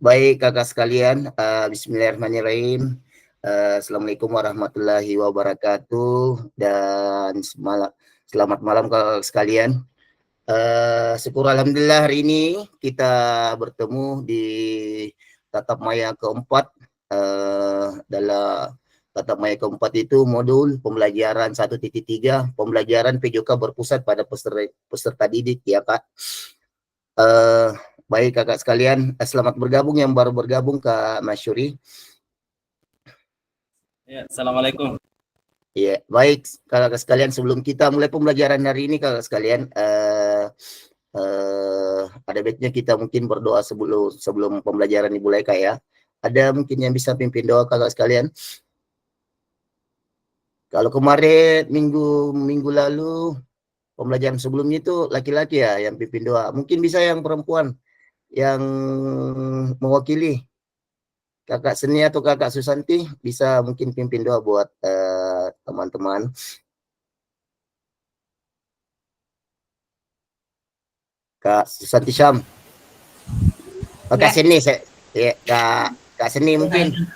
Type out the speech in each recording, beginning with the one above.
Baik kakak sekalian, bismillahirrahmanirrahim. Assalamualaikum warahmatullahi wabarakatuh dan selamat malam kakak sekalian. Syukur alhamdulillah hari ini kita bertemu di tatap maya keempat. Dalam tatap maya keempat itu modul pembelajaran 1.3 pembelajaran PJK berpusat pada peserta didik ya Kak. Baik kakak sekalian, selamat bergabung yang baru bergabung Kak Masyuri. Ya, Assalamualaikum. Ya, baik kakak sekalian, sebelum kita mulai pembelajaran hari ini kakak sekalian, ada baiknya kita mungkin berdoa sebelum pembelajaran dimulai Kak ya. Ada mungkin yang bisa pimpin doa kakak sekalian? Kalau kemarin minggu lalu pembelajaran sebelumnya itu laki-laki ya yang pimpin doa. Mungkin bisa yang perempuan yang mewakili. Kakak Seni atau Kakak Susanti bisa mungkin pimpin doa buat teman-teman. Kak Susanti Syam. Oh, Kak Seni, ya, Kak Seni mungkin.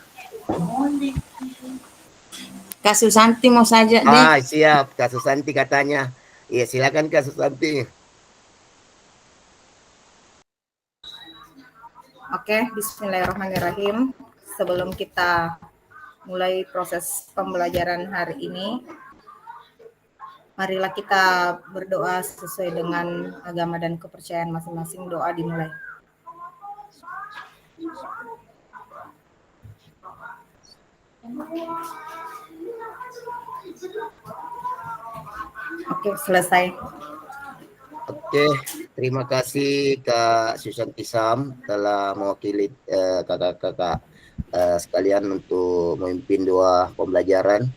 Kak Susanti mau saja deh. Siap, Kak Susanti katanya. Iya, silakan Kak Susanti. Oke, bismillahirrahmanirrahim. Sebelum kita mulai proses pembelajaran hari ini, marilah kita berdoa sesuai dengan agama dan kepercayaan masing-masing. Doa dimulai. Oke, selesai. Oke, terima kasih Kak Susanti Sam telah mewakili kakak-kakak sekalian untuk memimpin doa pembelajaran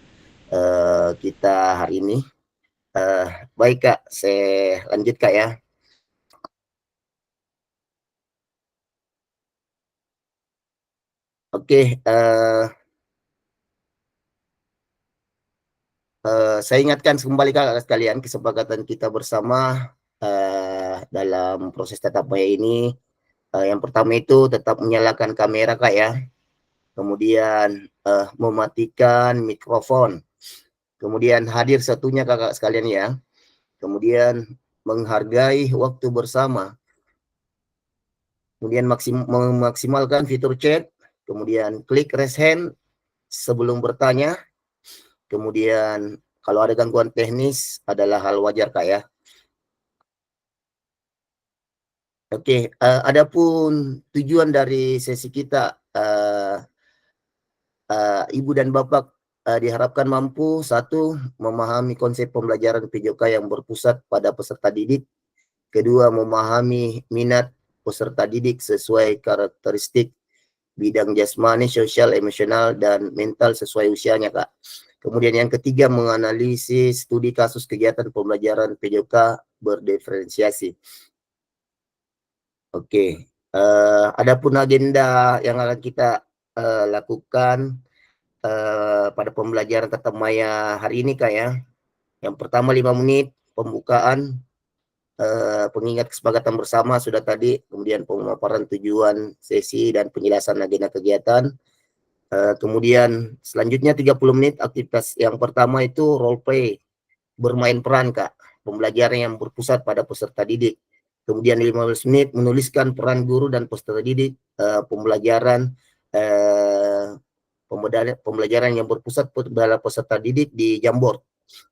kita hari ini. Baik Kak, saya lanjut Kak ya. Oke, saya ingatkan kembali kakak sekalian kesepakatan kita bersama dalam proses tatap maya ini. Yang pertama itu tetap menyalakan kamera Kak ya. Kemudian mematikan mikrofon. Kemudian hadir satunya kakak sekalian ya. Kemudian menghargai waktu bersama. Kemudian memaksimalkan fitur chat. Kemudian klik raise hand sebelum bertanya. Kemudian kalau ada gangguan teknis adalah hal wajar Kak ya. Oke, adapun tujuan dari sesi kita, Ibu dan Bapak diharapkan mampu, satu, memahami konsep pembelajaran PJK yang berpusat pada peserta didik. Kedua, memahami minat peserta didik sesuai karakteristik bidang jasmani, sosial, emosional, dan mental sesuai usianya, Kak. Kemudian yang ketiga, menganalisis studi kasus kegiatan pembelajaran PJK berdiferensiasi. Oke, adapun agenda yang akan kita lakukan pada pembelajaran tatap maya hari ini Kak ya. Yang pertama 5 menit pembukaan, pengingat kesepakatan bersama sudah tadi, kemudian pemaparan tujuan sesi dan penjelasan agenda kegiatan. Kemudian selanjutnya 30 menit aktivitas yang pertama itu role play, bermain peran Kak, pembelajaran yang berpusat pada peserta didik. Kemudian 15 menit menuliskan peran guru dan peserta didik, pembelajaran yang berpusat pada peserta didik di Jamboard.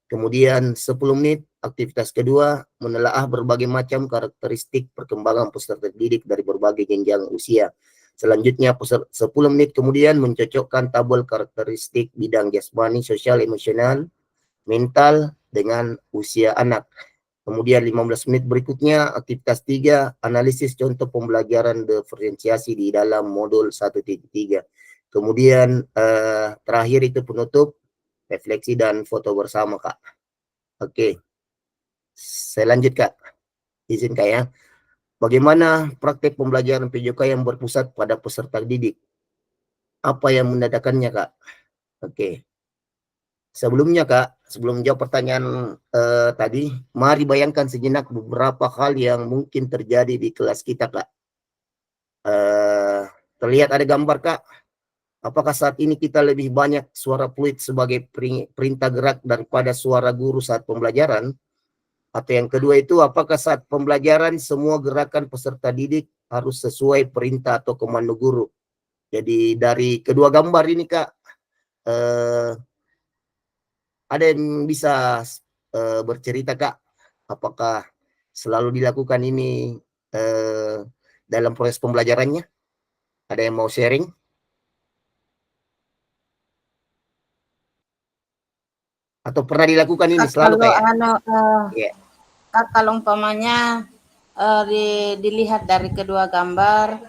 Kemudian 10 menit aktivitas kedua menelaah berbagai macam karakteristik perkembangan peserta didik dari berbagai jenjang usia. Selanjutnya 10 menit kemudian mencocokkan tabel karakteristik bidang jasmani, sosial, emosional, mental dengan usia anak. Kemudian 15 menit berikutnya aktivitas 3 analisis contoh pembelajaran diferensiasi di dalam modul 1.3. Kemudian terakhir itu penutup, refleksi dan foto bersama Kak. Oke, saya lanjut Kak, izin Kak ya. Bagaimana praktek pembelajaran PJK yang berpusat pada peserta didik? Apa yang mendadakannya Kak? Oke, sebelumnya Kak, sebelum menjawab pertanyaan tadi, mari bayangkan sejenak beberapa hal yang mungkin terjadi di kelas kita Kak. Terlihat ada gambar Kak. Apakah saat ini kita lebih banyak suara fluid sebagai perintah gerak daripada suara guru saat pembelajaran? Atau yang kedua itu, apakah saat pembelajaran semua gerakan peserta didik harus sesuai perintah atau komando guru? Jadi dari kedua gambar ini Kak, ada yang bisa bercerita Kak, apakah selalu dilakukan ini dalam proses pembelajarannya? Ada yang mau sharing? Atau pernah dilakukan ini selalu Kalau kayak? yeah. Kalau umpamanya dilihat dari kedua gambar,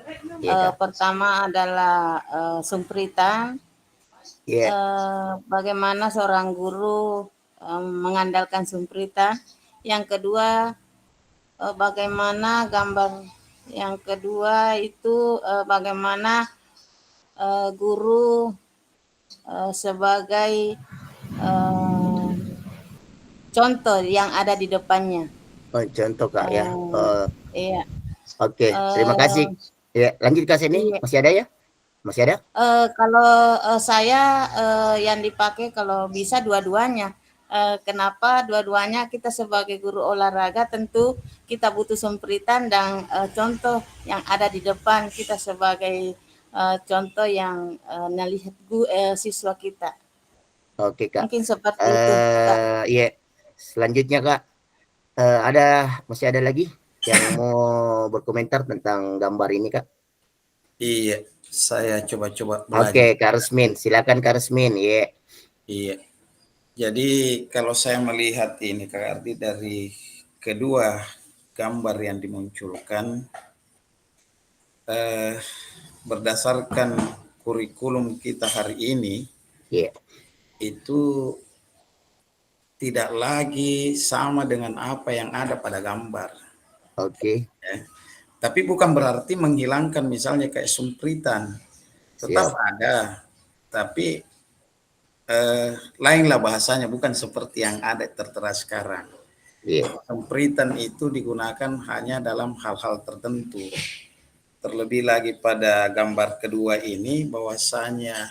pertama adalah sumpritan, bagaimana seorang guru mengandalkan sumpritan. Yang kedua, bagaimana gambar yang kedua itu bagaimana guru sebagai contoh yang ada di depannya. Contoh Kak ya. Iya. Oke, terima kasih. Ya, lanjut Kak Seni. Iya. Masih ada ya? Masih ada? Kalau saya yang dipakai kalau bisa dua-duanya. Kenapa dua-duanya? Kita sebagai guru olahraga tentu kita butuh sumpritan dan contoh yang ada di depan kita sebagai contoh yang melihat siswa kita. Oke Kak. Mungkin seperti itu Kak. Iya. Selanjutnya Kak, masih ada lagi yang mau berkomentar tentang gambar ini Kak? Iya, saya coba-coba belajar. Oke, Kak Rusmin, silakan Kak Rusmin. Iya. Iya. Jadi kalau saya melihat ini Kak Ardi dari kedua gambar yang dimunculkan, berdasarkan kurikulum kita hari ini, itu tidak lagi sama dengan apa yang ada pada gambar. Oke. Tapi bukan berarti menghilangkan misalnya kayak sumpritan, tetap ada, tapi lainlah bahasanya, bukan seperti yang ada tertera sekarang. Sumpritan itu digunakan hanya dalam hal-hal tertentu. Terlebih lagi pada gambar kedua ini, bahwasanya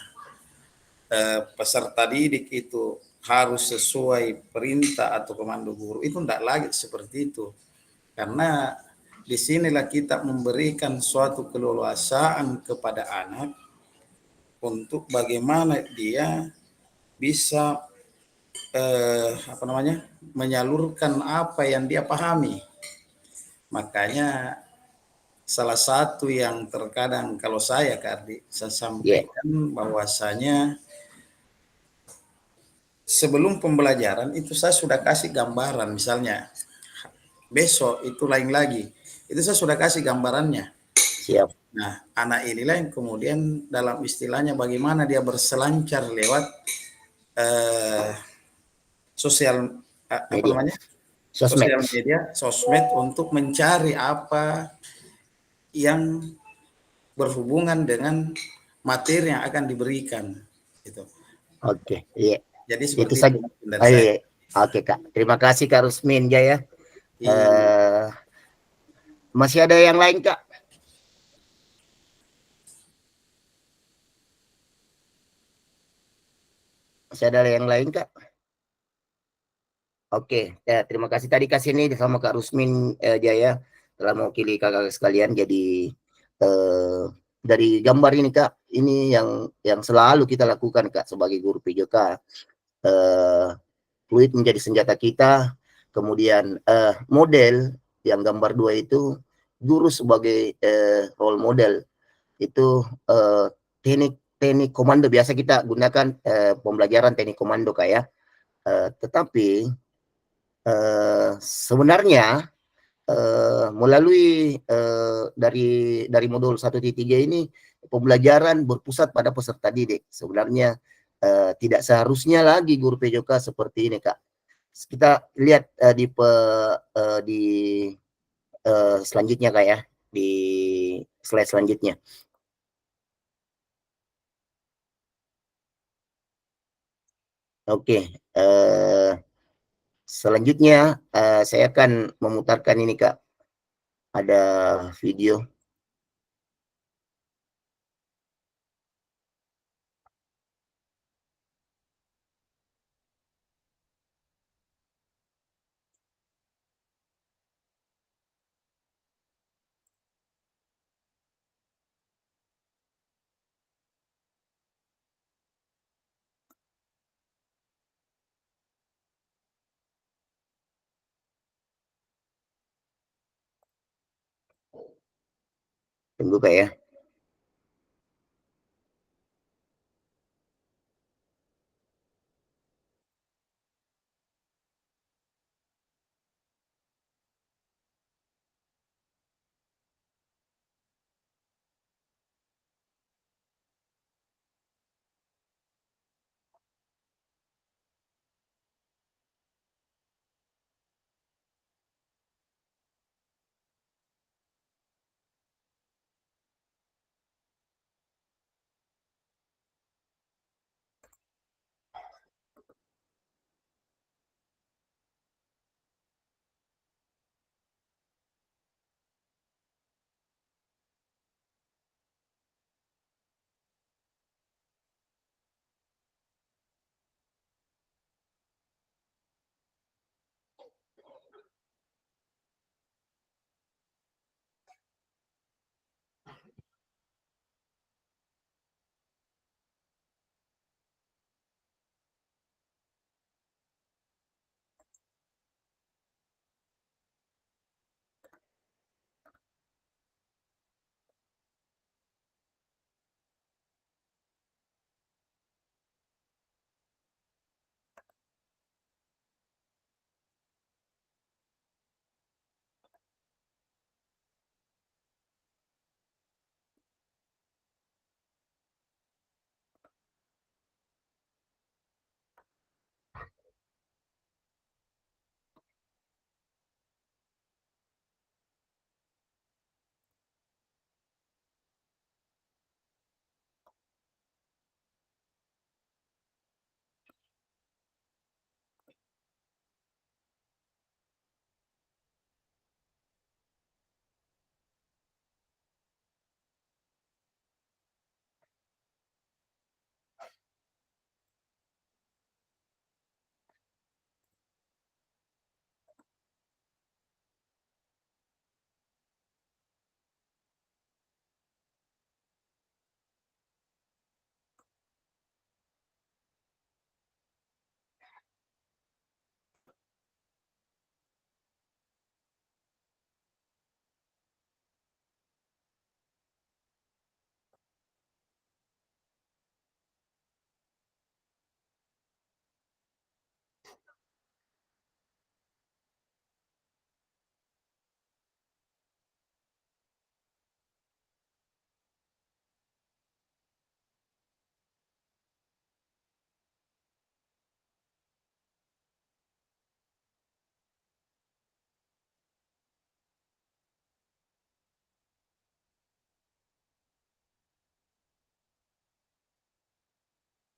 peserta didik itu harus sesuai perintah atau komando guru, itu tidak lagi seperti itu. Karena disinilah kita memberikan suatu keleluasaan kepada anak untuk bagaimana dia bisa menyalurkan apa yang dia pahami. Makanya salah satu yang terkadang kalau saya Kardi, saya sampaikan bahwasanya sebelum pembelajaran itu saya sudah kasih gambaran, misalnya besok itu lain lagi, itu saya sudah kasih gambarannya. Siap. Nah, anak inilah yang kemudian dalam istilahnya bagaimana dia berselancar lewat sosial media, sosmed untuk mencari apa yang berhubungan dengan materi yang akan diberikan. Gitu. Oke, iya. Jadi seperti itu saja. Oke Kak, terima kasih Kak Rusmin Jaya. Masih ada yang lain Kak? Masih ada yang lain Kak? Oke, ya, terima kasih tadi Kak Sini sama Kak Rusmin Jaya telah mewakili kakak sekalian. Jadi dari gambar ini Kak, ini yang selalu kita lakukan Kak sebagai guru PJK. Fluid menjadi senjata kita. Kemudian model yang gambar 2 itu guru sebagai role model. Itu teknik komando biasa kita gunakan pembelajaran teknik komando Kak ya. Tetapi sebenarnya melalui dari modul 1.3 ini pembelajaran berpusat pada peserta didik. Sebenarnya tidak seharusnya lagi guru PJK seperti ini Kak. Kita lihat di selanjutnya Kak ya, di slide selanjutnya. Oke, selanjutnya saya akan memutarkan ini Kak. Ada video. Tunggu Kak ya.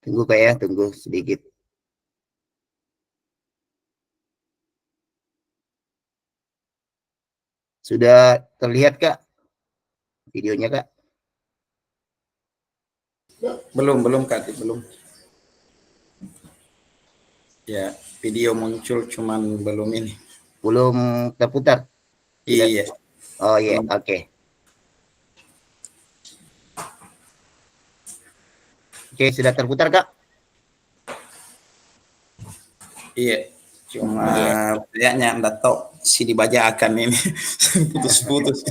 Tunggu Kak ya, tunggu sedikit. Sudah terlihat Kak videonya Kak? Belum Kak, belum. Ya, video muncul cuman belum ini. Belum terputar? Tidak? Iya. Oh iya, Belum. oke. Oke, sudah terputar Kak? Iya. Cuma kayaknya Anda tahu si dibajakan ini putus-putus.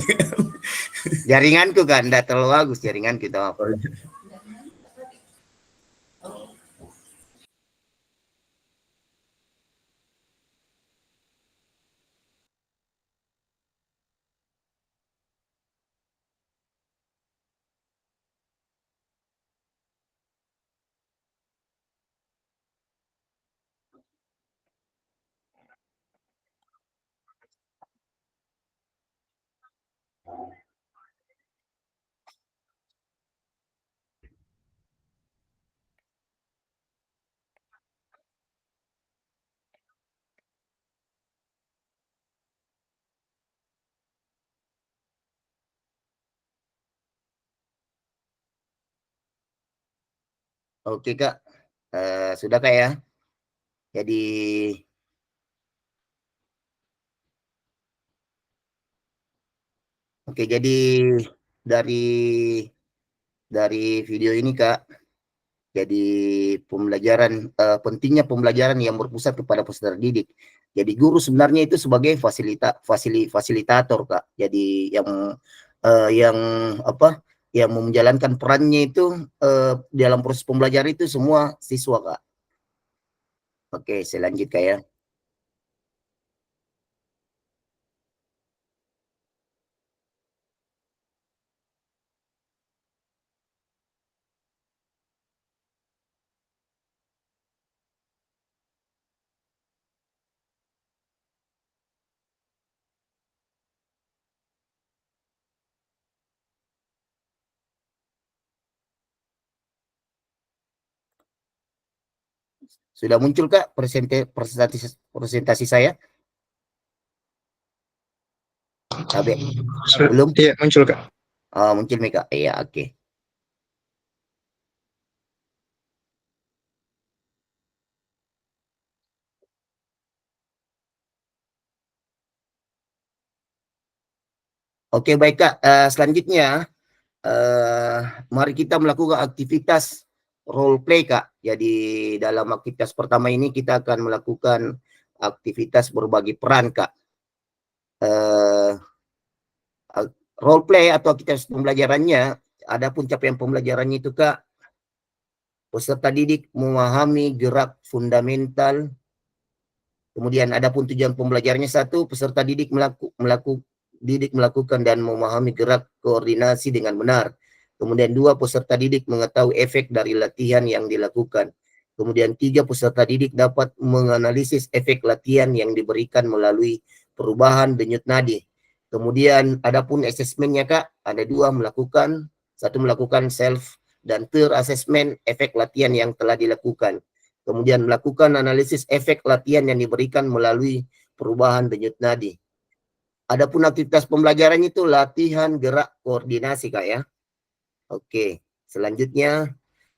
Jaringanku kan, tidak terlalu bagus jaringan kita. Oke Kak, sudah Kak ya? Jadi oke, jadi dari video ini Kak, jadi pentingnya pembelajaran yang berpusat kepada peserta didik. Jadi guru sebenarnya itu sebagai fasilitator Kak. Jadi yang yang yang menjalankan perannya itu dalam proses pembelajaran itu semua siswa, Kak. Oke, saya lanjut, Kak, ya. Sudah muncul, Kak, presentasi saya? Tabe, belum? Iya, muncul, Kak. Muncul nih, Kak. Iya, oke. Oke, baik, Kak. Selanjutnya, mari kita melakukan aktivitas role play, Kak. Jadi dalam aktivitas pertama ini kita akan melakukan aktivitas berbagi peran, Kak. Role play atau aktivitas pembelajarannya, adapun capaian pembelajarannya itu, Kak, peserta didik memahami gerak fundamental. Kemudian adapun tujuan pembelajarannya, satu, peserta didik melakukan dan memahami gerak koordinasi dengan benar. Kemudian dua, peserta didik mengetahui efek dari latihan yang dilakukan. Kemudian tiga, peserta didik dapat menganalisis efek latihan yang diberikan melalui perubahan denyut nadi. Kemudian adapun asesmennya, Kak, ada dua, satu melakukan self dan ter-assessment efek latihan yang telah dilakukan. Kemudian melakukan analisis efek latihan yang diberikan melalui perubahan denyut nadi. Adapun aktivitas pembelajaran itu latihan gerak koordinasi, Kak, ya. Oke, selanjutnya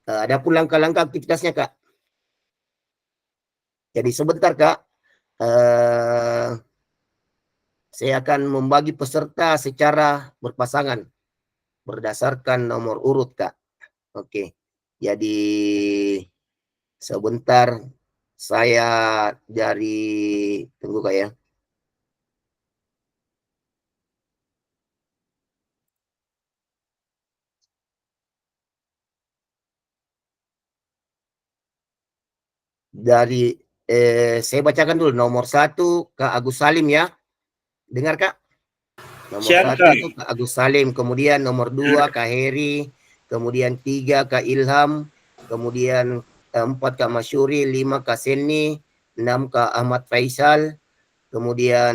adapun langkah-langkah aktivitasnya, Kak. Jadi sebentar, Kak. Saya akan membagi peserta secara berpasangan berdasarkan nomor urut, Kak. Oke. Jadi sebentar, saya tunggu, Kak, ya. Saya bacakan dulu. Nomor 1 Kak Agus Salim, ya. Dengar, Kak? Nomor 1 itu Kak Agus Salim, kemudian nomor 2 Kak Heri, kemudian 3 Kak Ilham, kemudian 4 Kak Masyuri, 5 Kak Seni, 6 Kak Ahmad Faisal, kemudian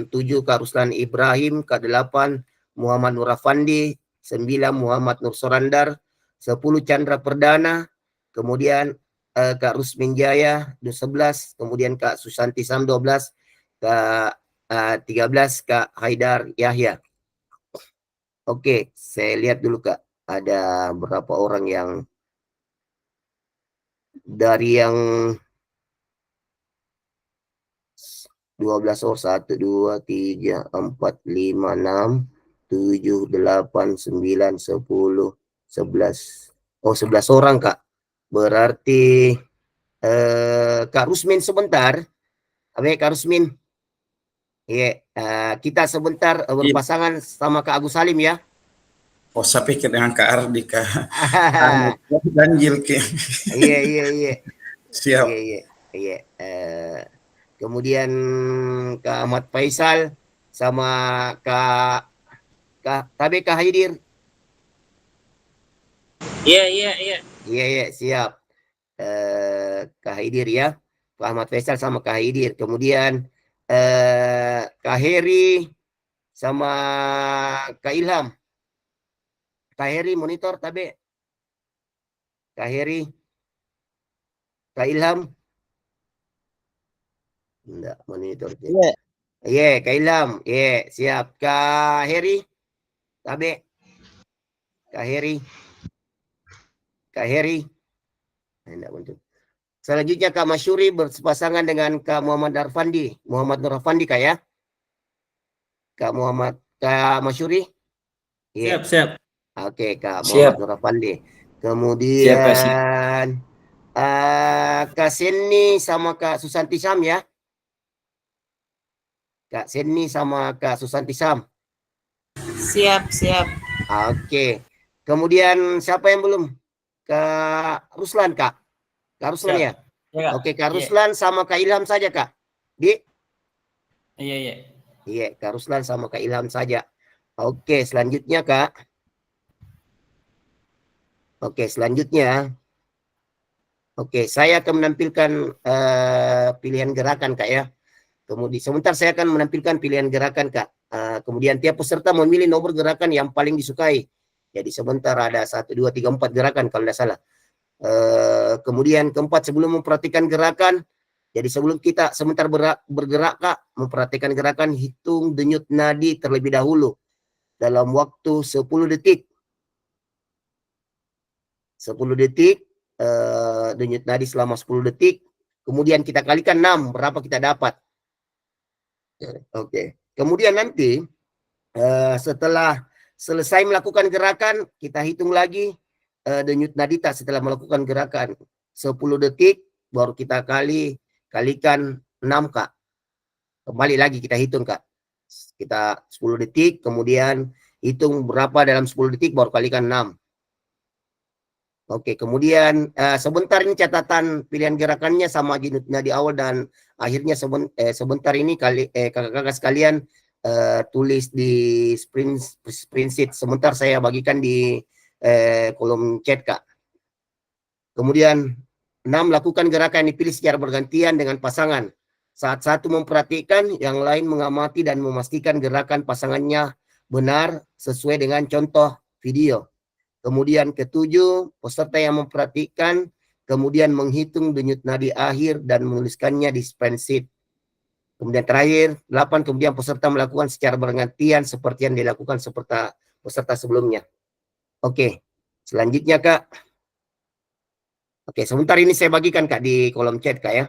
7 Kak Ruslan Ibrahim, Kak 8 Muhammad Nur Afandi, 9 Muhammad Nur Sorandar, 10 Chandra Perdana, kemudian Kak Rusmin Jaya 11, kemudian Kak Susanti Sam 12, Kak 13 Kak Haidar Yahya. Oke, saya lihat dulu, Kak. Ada berapa orang yang dari yang 12 orang, 1, 2, 3, 4, 5, 6, 7, 8, 9, 10, 11. Oh, 11 orang, Kak. Berarti Kak Rusmin sebentar. Kak Rusmin. Iya, kita sebentar berpasangan sama Kak Agus Salim, ya. Oh, saya pikir dengan Kak Ardika. Ganjil ke. Iya. Siap. Iya. Kemudian Kak Ahmad Faisal sama Kak Haidir. Iya, siap. Kak Haidir, ya. Kak Ahmad Faisal sama Kak Haidir. Kemudian Kak Heri sama Kak Ilham. Kak Heri monitor tabe. Kak Heri. Kak Ilham. Enggak monitor. Iya, Kak Ilham. Iya, siap. Kak Heri. Tabe. Kak Heri. Enggak muncul. Selanjutnya Kak Masyuri berpasangan dengan Kak Muhammad Nur Arfandi, Kak, ya. Kak Masyuri. Iya. Siap. Oke, Kak Siap. Muhammad Nur Arfandi. Kemudian Kak Seni sama Kak Susanti Sam, ya. Kak Seni sama Kak Susanti Sam. Siap, siap. Oke. Kemudian siapa yang belum? Kak Ruslan, Kak. Kak Ruslan Siap. ya? Ya, Kak. Oke, Kak Iya. Ruslan sama Kak Ilham saja, Kak. Di? Iya, iya. Iya, Kak Ruslan sama Kak Ilham saja. Oke, selanjutnya, Kak. Oke, selanjutnya. Oke, saya akan menampilkan pilihan gerakan, Kak ya. Kemudian sebentar saya akan menampilkan pilihan gerakan, Kak. Kemudian tiap peserta memilih nomor gerakan yang paling disukai. Jadi sebentar ada 1, 2, 3, 4 gerakan kalau tidak salah. Kemudian keempat, sebelum memperhatikan gerakan, jadi sebelum kita sebentar bergerak, Kak, memperhatikan gerakan, hitung denyut nadi terlebih dahulu dalam waktu 10 detik. 10 detik, denyut nadi selama 10 detik, kemudian kita kalikan 6, berapa kita dapat. Oke. Kemudian nanti setelah selesai melakukan gerakan, kita hitung lagi denyut nadita setelah melakukan gerakan 10 detik, baru kita kalikan 6, Kak. Kembali lagi kita hitung, Kak. Kita 10 detik, kemudian hitung berapa dalam 10 detik, baru kalikan 6. Oke, kemudian sebentar ini catatan pilihan gerakannya sama jenisnya di awal dan akhirnya sebentar ini kakak-kakak sekalian tulis di spreadsheet. Sebentar saya bagikan di kolom chat, Kak. Kemudian 6, lakukan gerakan yang dipilih secara bergantian dengan pasangan. Saat satu memperhatikan, yang lain mengamati dan memastikan gerakan pasangannya benar sesuai dengan contoh video. Kemudian ketujuh, peserta yang memperhatikan, kemudian menghitung denyut nadi akhir dan menuliskannya di spreadsheet. Kemudian terakhir, 8, kemudian peserta melakukan secara bergantian seperti yang dilakukan peserta sebelumnya. Oke, selanjutnya, Kak. Oke, sebentar ini saya bagikan, Kak, di kolom chat, Kak ya.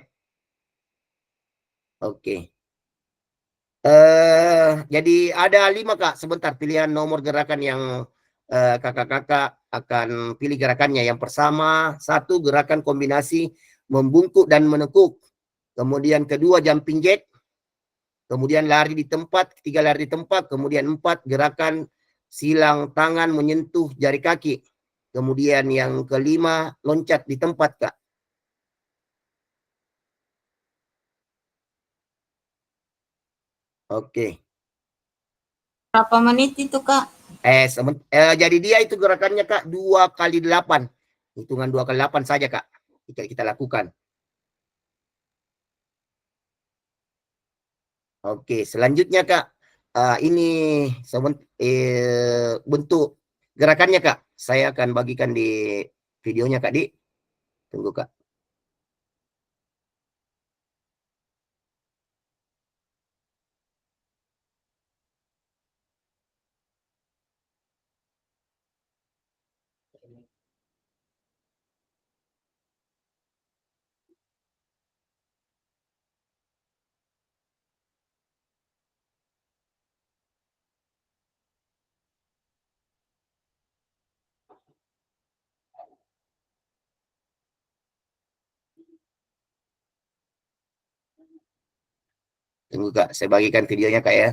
Oke. Jadi ada 5, Kak, sebentar pilihan nomor gerakan yang kakak-kakak akan pilih gerakannya. Yang pertama, 1, gerakan kombinasi membungkuk dan menekuk. Kemudian kedua, jumping jack. Kemudian lari di tempat, ketiga lari di tempat. Kemudian 4, gerakan silang tangan menyentuh jari kaki. Kemudian yang kelima, loncat di tempat, Kak. Oke. Berapa menit itu, Kak? Jadi dia itu gerakannya, Kak, 2 kali 8. Hitungan 2 kali 8 saja, Kak. Kita lakukan. Oke, selanjutnya, Kak. Ini bentuk gerakannya, Kak. Saya akan bagikan di videonya, Kak, Di. Tunggu, Kak. Tunggu, Kak. Saya bagikan videonya, Kak ya.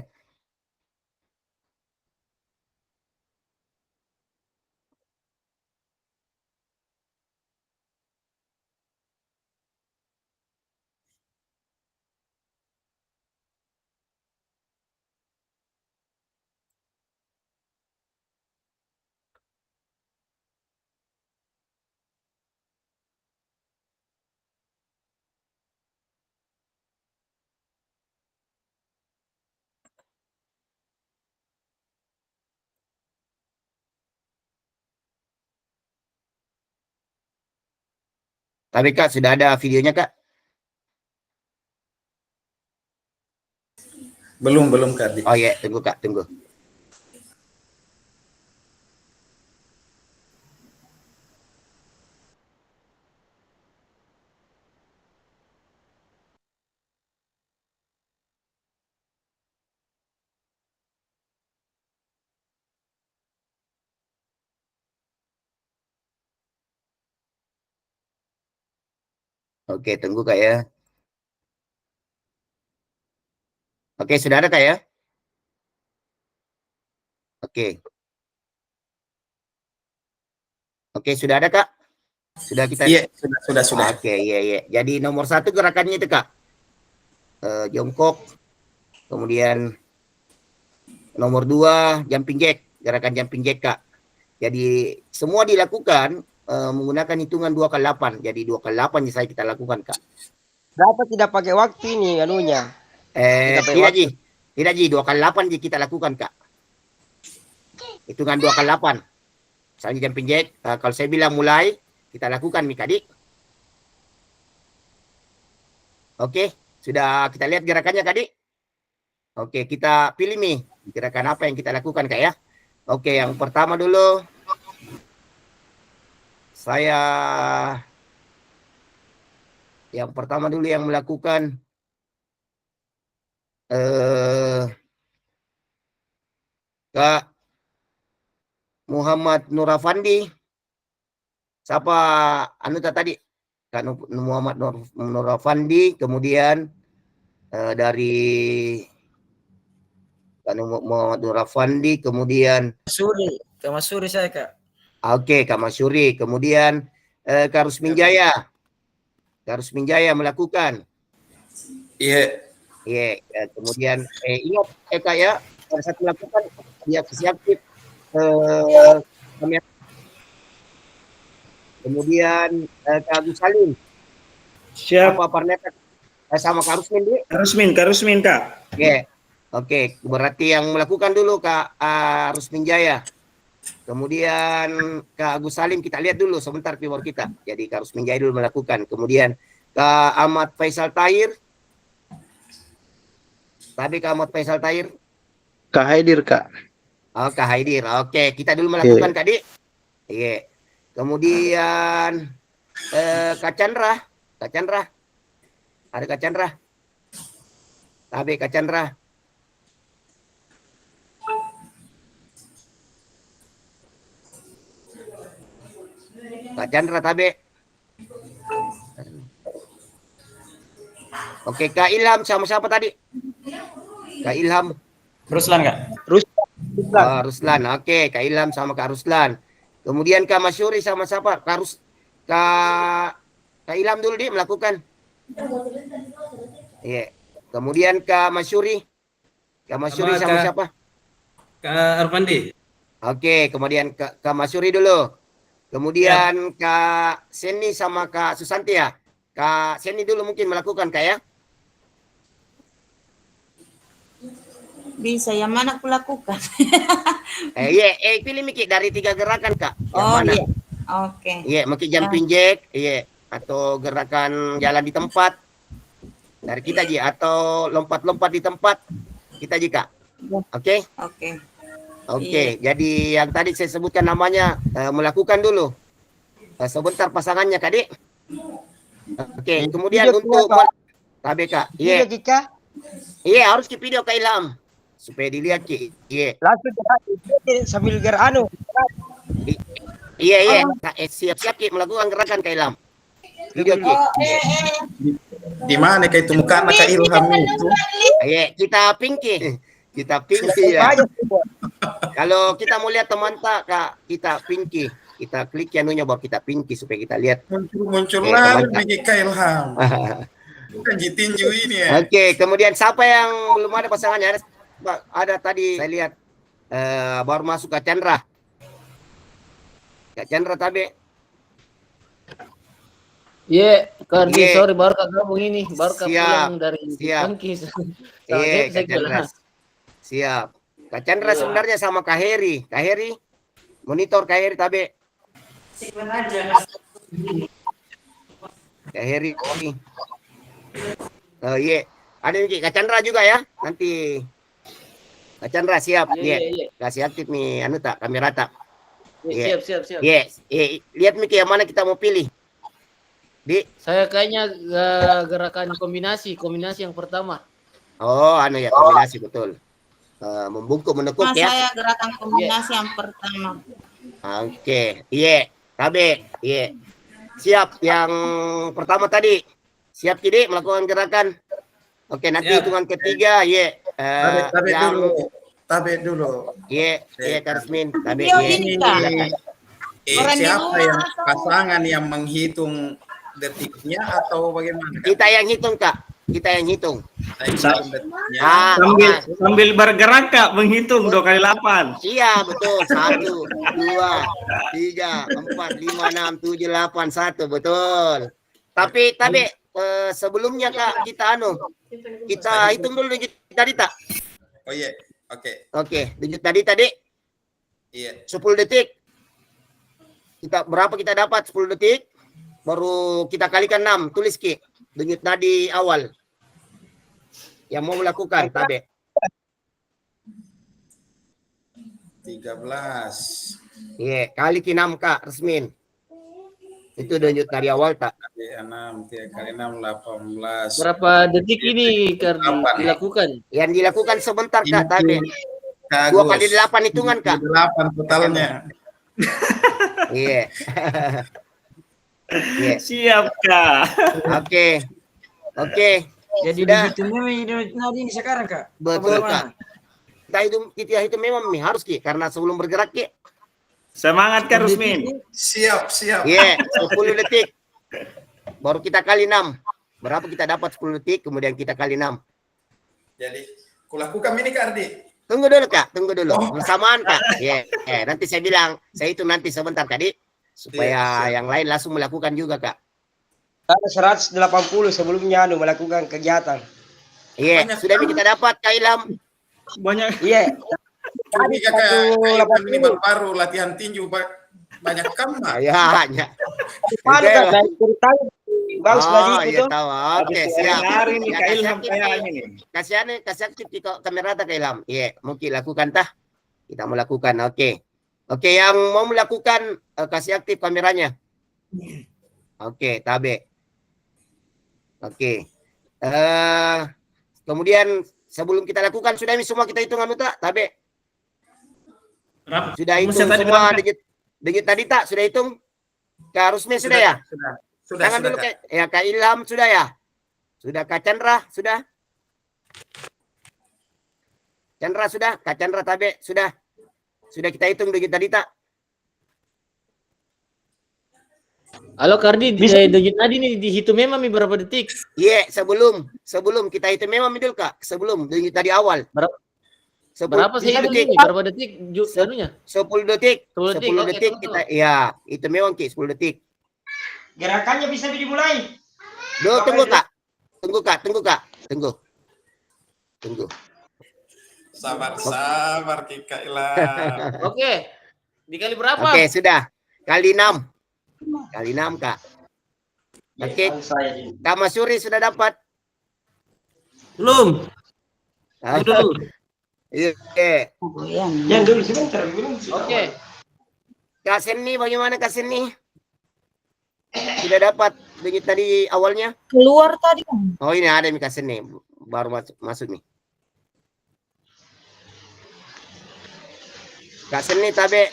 Tapi, Kak, sudah ada videonya, Kak? Belum Kak. Oh ya, tunggu, Kak, tunggu. Oke, tunggu, Kak ya. Oke, sudah ada, Kak ya? Oke. Oke, sudah ada, Kak? Sudah kita. Iya, sudah. Oke, iya. Jadi nomor 1 gerakannya itu, Kak. Jongkok. Kemudian nomor 2 jumping jack, gerakan jumping jack, Kak. Jadi semua dilakukan menggunakan hitungan 2x8. Jadi 2x8 saya kita lakukan, Kak. Berapa tidak pakai waktu ini anunya? Tidak, Ji. Tidak, Ji. 2x8 Ji kita lakukan, Kak. Hitungan 2x8. Misalnya jumping jack, kalau saya bilang mulai, kita lakukan nih, Kak, Di. Oke, sudah kita lihat gerakannya, Kak, Di. Oke, kita pilih nih gerakan apa yang kita lakukan, Kak, ya. Oke, yang pertama dulu yang melakukan Kak Muhammad Nurafandi. Siapa tadi? Kak Muhammad Nurafandi, kemudian dari Kak Muhammad Nurafandi, kemudian Kak Masuri saya, Kak. Oke, Kak Masyuri, kemudian Kak Rusmin Jaya. Kak Rusmin Jaya melakukan. Iya. Iya, kemudian ingat Kak ya, pada saat melakukan dia aktif kemudian Kak Agus Salim. Siap. Apa partner sama Kak Rusmin, Di? Kak Rusmin, Kak. Oke. Oke, berarti yang melakukan dulu Kak Rusmin Jaya. Kemudian Kak Agus Salim kita lihat dulu sebentar keyword kita. Jadi Kak Rusmin Jaya dulu melakukan. Kemudian Kak Ahmad Faisal Tahir. Tadi Kak Ahmad Faisal Tahir. Kak Haidir, Kak. Oh, Kak Haidir. Oke, kita dulu melakukan, Kak Di. Iya. Kemudian Kak Chandra. Kak Chandra. Ada Kak Chandra. Tabe Kak Chandra. Kak Chandra Tabe. Oke, Kak Ilham sama siapa tadi? Kak Ilham. Ruslan, Kak. Ruslan. Oke, Kak Ilham sama Kak Ruslan. Kemudian Kak Masyuri sama siapa? Kak Ilham dulu Di melakukan. Iya. Kemudian Kak Masyuri. Kak Masyuri sama siapa? Kak Arfandi. Oke, kemudian Kak Masyuri dulu. Kemudian Kak Seni sama Kak Susanti ya. Kak Seni dulu mungkin melakukan, Kak, ya. Bisa, yang mana aku lakukan? Pilih Miki dari 3 gerakan, Kak. Yang Oh mana? iya, oke. Iya, Miki jumping jack, atau gerakan jalan di tempat. Dari kita, Ji, atau lompat-lompat di tempat. Kita, Ji, Kak. Oke? Oke, jadi yang tadi saya sebutkan namanya melakukan dulu. Sebentar pasangannya, Kak, Di. Oke, kemudian untuk Tabe, Kak. Iya. Harus ke video Kak Ilham supaya dilihat, Ki. Iya. Langsung sambil geranu. Iya. Siap-siap Ki melakukan gerakan Kak Ilham. Video, Ki. Di mana kayak itu muka Kak Ilham itu? Iya, kita pinky. Kita pinky ya. Kalau kita mau lihat teman tak, Kak, kita pinky. Kita klik anunya baru kita pinky supaya kita lihat. Muncul lagi Kak Ilham. Bukan jitinju ini ya. Oke, kemudian siapa yang belum ada pasangannya? Ada tadi saya lihat baru masuk Kak Chandra. Kak Chandra Tabe. Iya, Kak Ardi, sorry baru Kak gabung ini, baru Kak pulang dari Angkis. Iya, Kak Chandra. Siap. Kak Chandra sebenarnya sama Kak Heri. Kak Heri, monitor Kak Heri Tabe. Kak Heri. Iya. Ada nih Kak Chandra juga ya. Nanti Kak Chandra siap. Iya. Kasih aktif nih kamera tak. Siap. Iya. Lihat Miki yang mana kita mau pilih. Saya kayaknya gerakan kombinasi yang pertama. Oh, kombinasi betul. Membungkuk menekuk ya. Saya gerakan kombinasi yang pertama. Oke. Iya. Tabe. Iya. Siap yang pertama tadi. Siap Kidi melakukan gerakan. Oke, nanti hitungan ketiga, Tabe Tabe dulu. Iya, Kak Rusmin. Tabe, Video iya. ini, Kak. Silakan. Orang di Siapa rumah yang atau- pasangan yang menghitung detiknya atau bagaimana? Kak? Kita yang hitung, Kak. Kita yang hitung. Saya hitung detiknya. Sambil bergerak Kak, menghitung 2 kali 8. Iya, betul. 1, 2, 3, 4, 5, 6, 7, 8, 1. Betul. Tapi sebelumnya Kak, kita hitung dulu denyut tadi, tak? Oh iya, oke. Oke, denyut tadi Iya. 10 detik. Berapa kita dapat 10 detik? Baru kita kalikan 6. Tulis Ki. Denyut nadi awal. Yang mau melakukan, Tabe. 13. Iya, kali ki 6 Kak, Resmin. Itu denyut nadi awal tak? 6, 3 kali 6, 18. Berapa detik ini Kardi dilakukan? Yang dilakukan sebentar Kak, Tabe. Kak 2 Agus. kali 8 hitungan Kak. 8 totalnya. Iya. Iya. Siap Kak. Oke. Jadi Sudah. begitu nadi sekarang Kak. Betul Kak. Kita hitung memang nih harus Ki, karena sebelum bergerak Ki. Semangat Kak Rusmin. Siap. Iya, 10 detik. Baru kita kali 6. Berapa kita dapat 10 detik, kemudian kita kali 6. Jadi, kulakukan ini Kak Ardi. Tunggu dulu Kak, bersamaan Kak. Iya, nanti saya bilang, saya hitung nanti sebentar tadi supaya yang lain langsung melakukan juga Kak. Ada 180 sebelumnya melakukan kegiatan. Iya, sudah kita dapat Kak Ilham. Banyak. Iya. Ini Kak ini baru latihan tinju banyak kamar. Kayaknya. Mana Kak? Dari ceritanya bagus tadi Oh, itu iya tuh. tahu. Oke, siap. Hari ini Ya, Kak kasih Ilham aktif, kayaknya nih. kasih aktif di kamera tak Kak Ilham. Iya, mungkin lakukan tah. Kita mau lakukan. Oke, yang mau melakukan kasih aktif kameranya. Oke, Tabe. Oke. Kemudian sebelum kita lakukan sudah semua kita hitung tak, Tabe? Sudah hitung semua denyut tadi tak? Sudah hitung? Kak Rusmi sudah ya? Sudah. Tangan dulu Kak Ilham sudah ya? Sudah Kak Chandra sudah? Chandra sudah? Kak Chandra Tabe sudah? Sudah kita hitung denyut tadi tak? Halo Kardi, denyut nadi ini dihitung memang berapa detik? Iya, sebelum kita hitung memang dulu Kak, sebelum denyut tadi awal. Berapa sih detik? ini? Berapa detik anunya? 10 detik. 10 detik, 10 oke, detik tunggu. kita ya, itu memang Ki 10 detik. Gerakannya bisa dimulai. Tunggu Kak. Tunggu. Sabar Kak Ilham. Oke. Dikali berapa? Oke, sudah. Kali 6. Kali 6 Kak. Oke. Kak Masuri sudah dapat? Belum. Iya. Yang dulu sebentar belum. Oke. Kak Seni bagaimana Kak Seni? Sudah dapat denyut tadi awalnya? Keluar tadi. Oh, ini ada nih Kak Seni. Baru masuk nih. Kak Seni Tabe.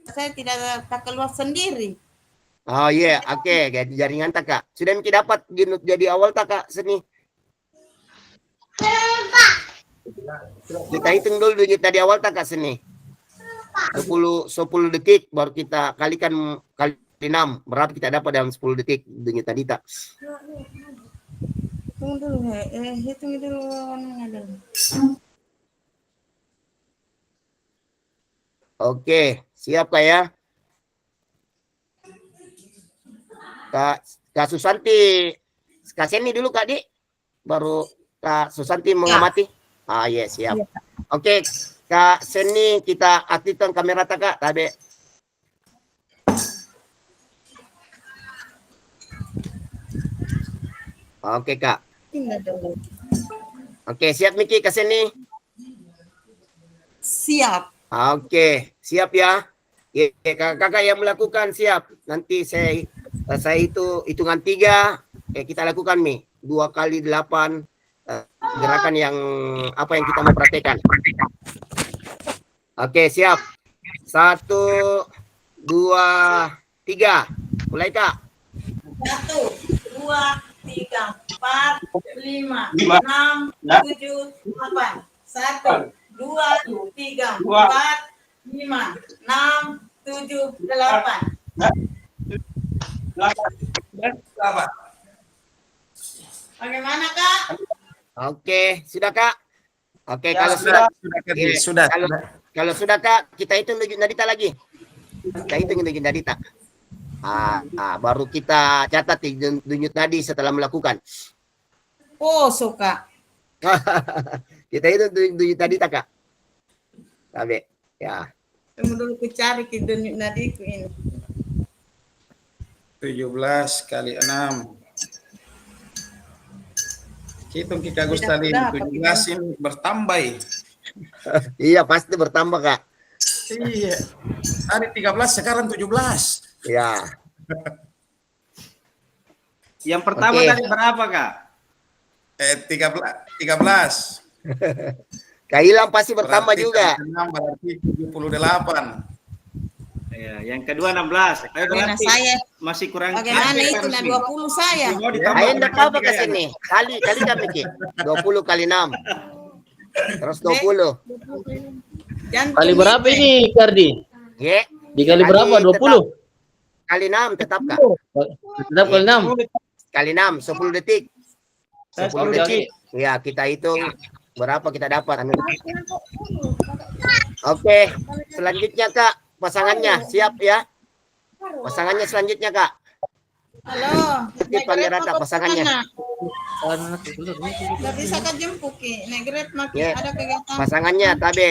Saya tidak keluar sendiri. Oh iya, oke. Jaringan tak Kak. Sudah mungkin dapat denyut jadi awal tak Kak Seni? Kita hitung dulu denyut tadi awal tak Kak Seni? 10 detik baru kita kalikan kali 6. Berapa kita dapat dalam 10 detik denyut tadi tak? Tunggu dulu, hitung dulu. Oke, siap Kak ya? Kak Susanti, Kak Seni dulu Kak Di, baru Kak Susanti mengamati. Ah iya siap. Oke, Kak Seni kita aktifkan kamera tak Kak, Tabe. Oke Kak. Oke, siap Miki Kak Seni. Siap. Oke, siap ya. Kakak yang melakukan siap. Nanti saya itu hitungan 3. Kita lakukan nih 2 kali 8 gerakan yang apa yang kita mau praktekkan. Oke, siap. 1, 2, 3. Mulai Kak. 1, 2, 3, 4, 5, Lima. 6, 7, 8. 1, 2, 3, 4, 5, 6, 7, 8. Bagaimana, Kak? Oke, sudah Kak? Oke, Ya, kalau sudah. sudah, Sudah, Iya, sudah. kalau sudah Kak, kita hitung Denyut Nadita lagi. Kita hitung Denyut Nadita. Baru kita catat Denyut Nadi setelah melakukan. Oh, suka. Kita hitung Denyut Nadita Kak. Tabe, ya. Tunggu dulu ku cari ke denyut nadiku ini. 17 kali 6. Hitung kita Agustalin, Tidak dapat, 17 ini bertambah. Iya, pasti bertambah Kak. Iya. Tadi 13, sekarang 17. Ya. Yang pertama Oke. tadi berapa, Kak? 13. Kak Ilham pasti bertambah Berarti juga. 6 berarti 78. Ya, yang kedua 16. Bagaimana Berarti saya? masih kurang. Bagaimana Ada itu? Nah, 20 saya. Mau ditambah Ayo enggak apa ke kayaknya. sini. Kali kami Ki. 20 kali 6. Terus 20. Jangan Kali berapa ini, Kardi? Ye. Dikali Kali berapa? 20? Kali 6 tetap Kak. Tetap kali 6. Kali 6 10 detik. 10 detik. Oke. Ya, kita hitung berapa kita dapat. Oke, selanjutnya Kak, pasangannya siap ya? Pasangannya selanjutnya Kak. Halo. Ini panggil rata pasangannya. Nggak bisa kan jemput Ki. Naik grade makin Ya. ada kegiatan. Pasangannya Tabe,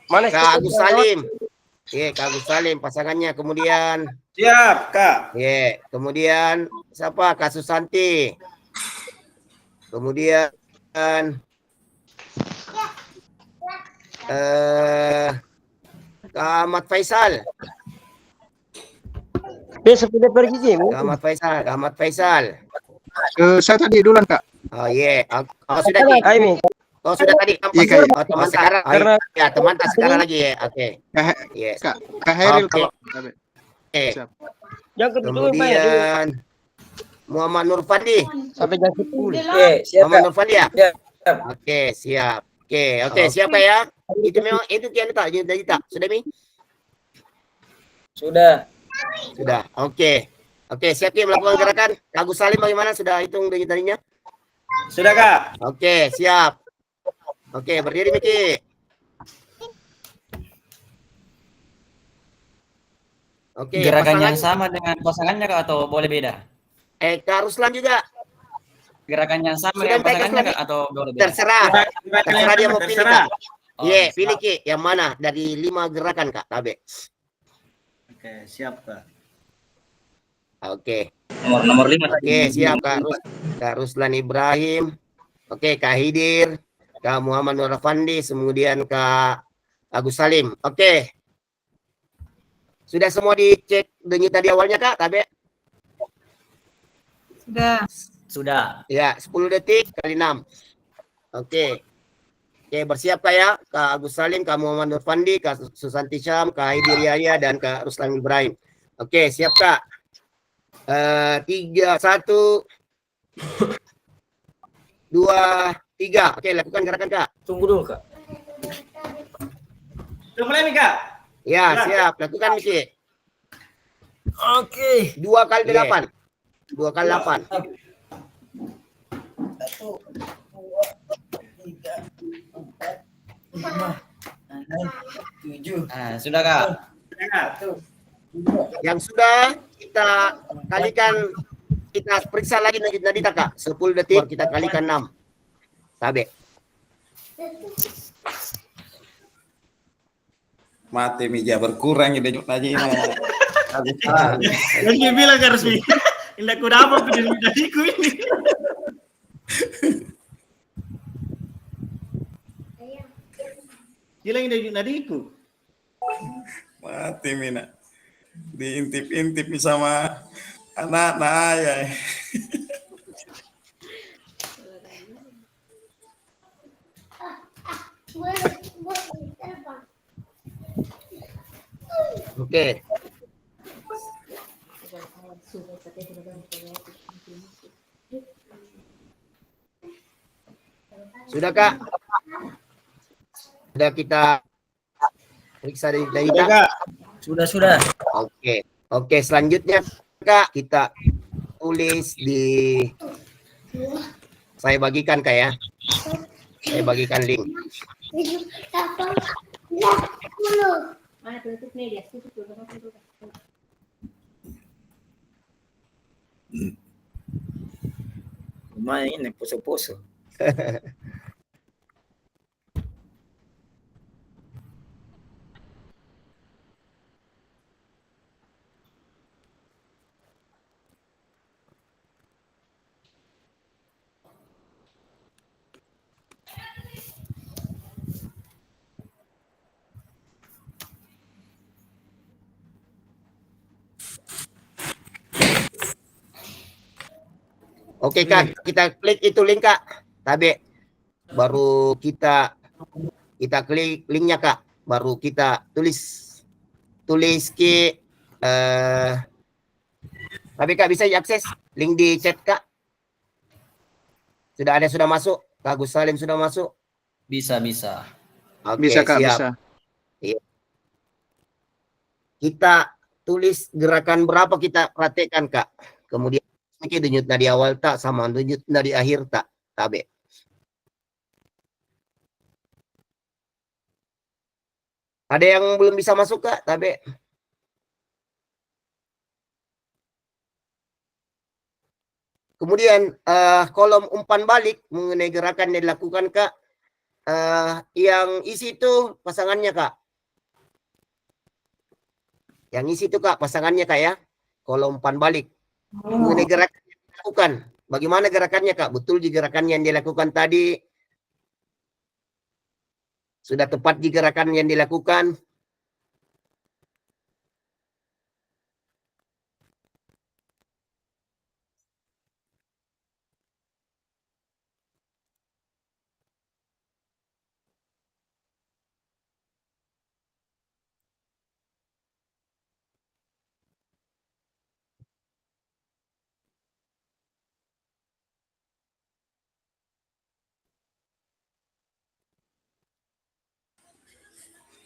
Mana Kak Agus Salim. Kak Agus Salim pasangannya. Kemudian Siap, Kak. kemudian siapa? Kak Susanti. Kemudian Kak Ahmad Faisal. Besok udah pergi Jim. Kak Ahmad Faisal. Saya tadi duluan Kak. Oh iya. Oh, sudah Ki. Ayo Mi. Oh sudah tadi. Iya, Kak. Oh, teman sekarang. Karena Ya teman tak sekarang lagi ya. Oke. Yes. Kak Heril Oke. kalau Oke. Siap. yang kedua Pak ya. Kemudian Muhammad Nur Fandi. Sampai jam 10. Muhammad Nur Fandi ya? Siap. Oke, siap. Oke, siapa ya? Itu memang itu kian tak jadi tak. Sudah Mi? Sudah. Sudah. Oke. Oke, siap Ki melakukan gerakan. Agus Salim bagaimana? Sudah hitung dari tadinya? Sudah, Kak. Oke, siap. Oke, berdiri Miki. Oke, Gerakan yang pasangan- sama dengan pasangannya Kak, atau boleh beda? Kak Ruslan juga. Gerakan yang sama Sudah dengan pasangannya Kak, Kak, atau boleh beda? Terserah. Terserah dia mau pilih Terserah. Kak. Oh, Iya, siap. pilih Ki. Yang mana? Dari 5 gerakan Kak, Tabe. Oke, siap, Kak. Oke. Nomor 5 tadi. Oke, siap Kak Ruslan Ibrahim. Oke, Kak Hidir, Kak Muhammad Nur Afandi, kemudian Kak Agus Salim. Oke. Sudah semua dicek denyut tadi awalnya Kak, Tabe? Sudah. Sudah. Ya, 10 detik kali 6. Oke. Oke, bersiap Kak ya. Kak Agus Salim, Kak Muhammad Nur Fandi, Kak Susanti Syam, Kak Hidir Yahya, dan Kak Ruslan Ibrahim. Oke, siap Kak. 3, 1, 2, 3. Oke, lakukan gerakan Kak. Tunggu dulu Kak. Sudah mulai nih, Kak? Ya, siap. Lakukan misi. Oke. 2 kali 8. 2 kali 8. 7. Nah, sudah Kak. Yang sudah kita kalikan, kita periksa lagi Nadita Kak. 10 detik kita kalikan 6. Tabe. Mati mija berkurang ya denyut aja ini. Yang dia bilang kan resmi. Indah ku dapat dari dadiku ini. Gila yang dari nadiku. Mati mina. Diintip-intip sama anak ayah. Oke. Sudah Kak? Sudah kita periksa dari Sudah, Kak? Kak. Sudah. Oke, selanjutnya Kak, kita tulis di, saya bagikan Kak ya. Saya bagikan link. Lumayan ini poso-poso. Oke Kak, kita klik itu link Kak. Tabe. Baru kita klik linknya Kak. Baru kita tulis ke tapi Kak bisa diakses link di chat Kak. Sudah masuk. Kak Agus Salim sudah masuk. Bisa. Oke, Bisa Kak, siap. bisa. Kita tulis gerakan berapa kita praktekkan Kak. Kemudian tunjuk di awal tak sama tunjuk di akhir tak tabe. Ada yang belum bisa masuk Kak tabe? Kemudian kolom umpan balik mengenai gerakan yang dilakukan Kak. Yang isi itu pasangannya Kak. Yang isi itu Kak pasangannya Kak ya. Kolom umpan balik. Mengenai gerakan yang dilakukan. Bagaimana gerakannya Kak? Betul di gerakan yang dilakukan tadi? Sudah tepat di gerakan yang dilakukan?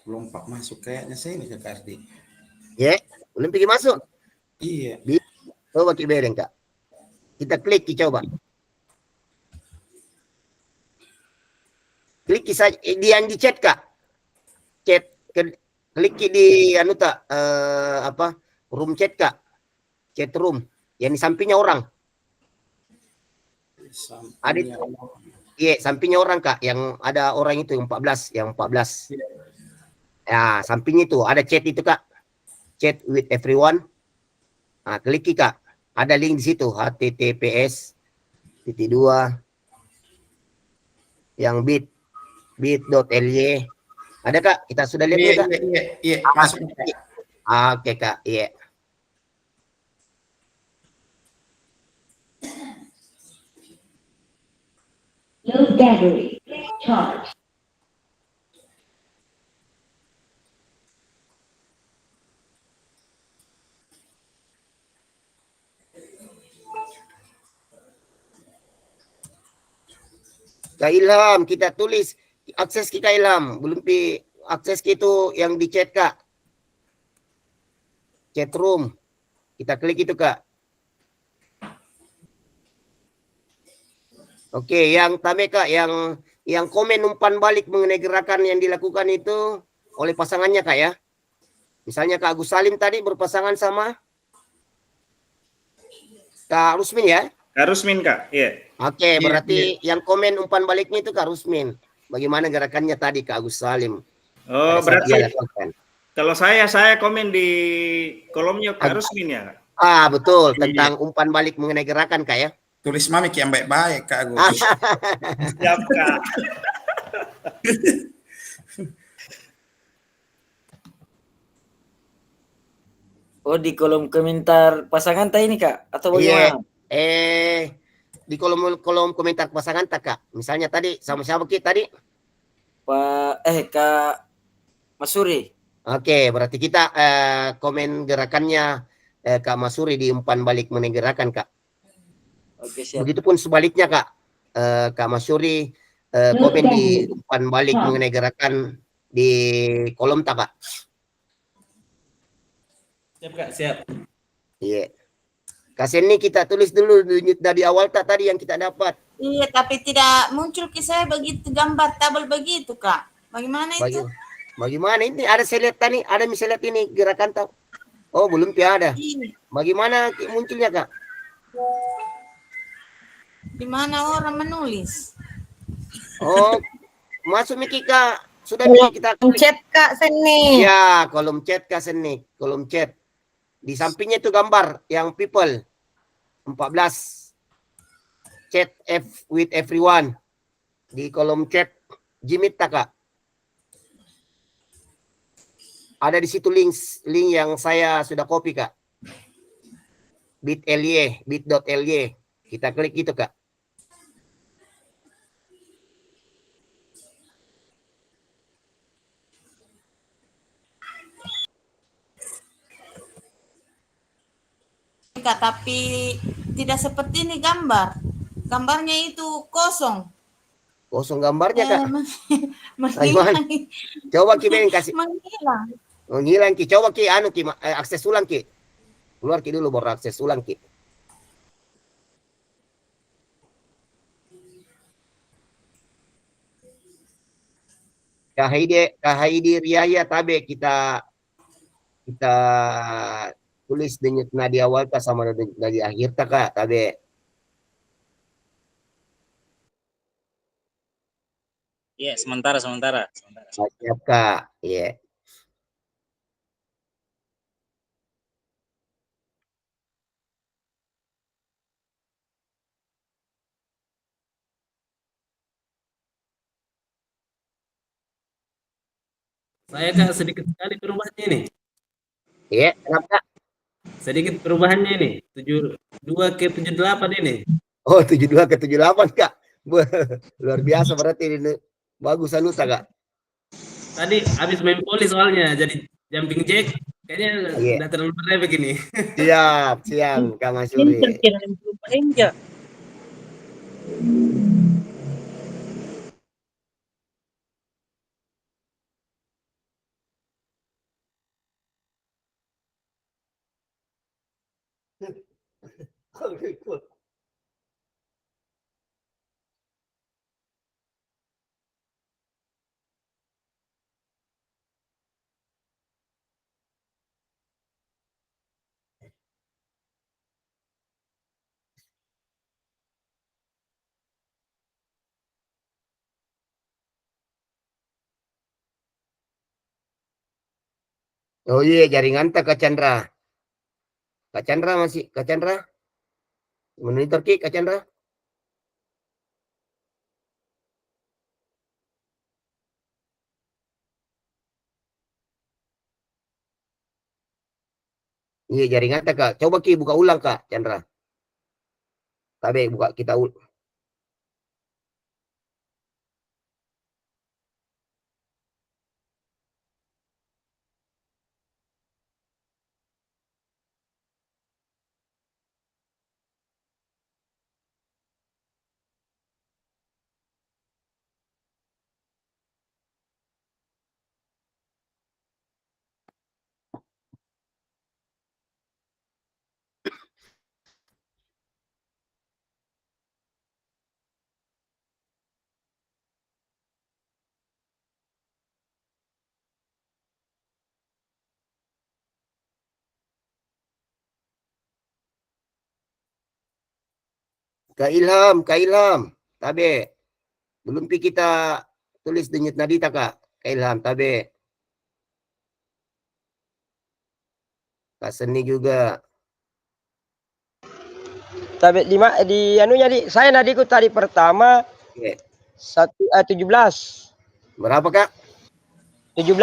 Belum Pak masuk kayaknya saya ini ke Kardi. Ya, belum pergi masuk. Iya. Coba kita bereng Kak. Kita klik coba. Klik saja di yang di chat Kak. Chat klik di anu tak room chat Kak. Chat room yang di sampingnya orang. Sampingnya Iya, sampingnya orang Kak, yang ada orang itu yang 14. Ya, samping itu ada chat itu Kak. Chat with everyone. Nah, klik Kak. Ada link di situ https:// yang bit.ly. Ada Kak, kita sudah lihat Kak. Iya, masuk. Oke Kak, iya. Low battery. Charge. Kak Ilham, kita tulis akses kita Ilham, belum akses itu yang di chat Kak. Chat room. Kita klik itu Kak. Oke, yang tame Kak, yang komen umpan balik mengenai gerakan yang dilakukan itu oleh pasangannya Kak ya. Misalnya Kak Agus Salim tadi berpasangan sama Kak Rusmin ya. Kak Rusmin Kak, iya. Oke, berarti yang komen umpan baliknya itu Kak Rusmin. Bagaimana gerakannya tadi Kak Agus Salim? Oh, berarti kalau saya komen di kolomnya Kak Rusmin ya Kak? Betul, tentang umpan balik mengenai gerakan Kak ya. Tulis mami yang baik-baik Kak Agus. Siap Kak. Oh, di kolom komentar pasangan tadi ini Kak atau bagaimana? Di kolom komentar pasangan tak Kak. Misalnya tadi sama siapa Ki tadi? Kak Masuri. Oke, berarti kita komen gerakannya Kak Masuri di umpan balik mengenai gerakan Kak. Oke, siap. Begitupun sebaliknya Kak. Kak Masuri komen di umpan balik mengenai gerakan di kolom tak, Kak? Siap Kak, siap. Iya. Kasih ini kita tulis dulu dari awal tak tadi yang kita dapat. Iya, tapi tidak muncul ke saya begitu gambar tabel begitu, Kak. Bagaimana itu? Bagaimana ini? Ada saya lihat tadi, ada misalnya lihat ini gerakan tak? Oh, belum ada. Ini. Bagaimana munculnya, Kak? Di mana orang menulis? Oh, masuk Miki, Kak. Sudah Miki kita chat Kak sini. Ya, kolom chat Kak sini, kolom chat. Di sampingnya itu gambar yang people 14. Chat with everyone. Di kolom chat Jimit tak, Kak? Ada di situ link yang saya sudah copy, Kak. bit.ly. Kita klik itu, Kak. Kak, tapi tidak seperti ini gambar. Gambarnya itu kosong. Kosong gambarnya, Kak. Menghilang. Coba Ki Ben kasih. Menghilang. Menghilang Ki. Coba Ki Ki akses ulang Ki. Keluar Ki dulu baru akses ulang Ki. Kahidi Riaya tabe kita tulis denyut nadi awal ta sama denyut nadi akhir ta, Kak, tabe. Iya, sementara. Siap, Kak. Iya. Saya Kak sedikit sekali perubahannya ini. Iya, kenapa? Sedikit perubahannya ini. 72 ke 78 ini. Oh, 72 ke 78, Kak. Luar biasa berarti ini. Bagus anu tak, Kak? Tadi habis main poli soalnya, jadi jumping jack kayaknya udah terlalu berat begini. Siap, Kak Masyuri. Oh iya, jaringan tak Kak Chandra. Kak Chandra masih, Kak Chandra? Monitor Ki, Kak Chandra? Iya, jaringan tak, Kak? Coba Ki buka ulang, Kak Chandra. Tabe buka kita Kak Ilham. Tabe. Belum pi kita tulis denyut nadi tak, Kak? Kak Ilham, tabe. Kak Seni juga. Tapi di anunya saya nadiku tadi pertama 17. Berapa, Kak? 17.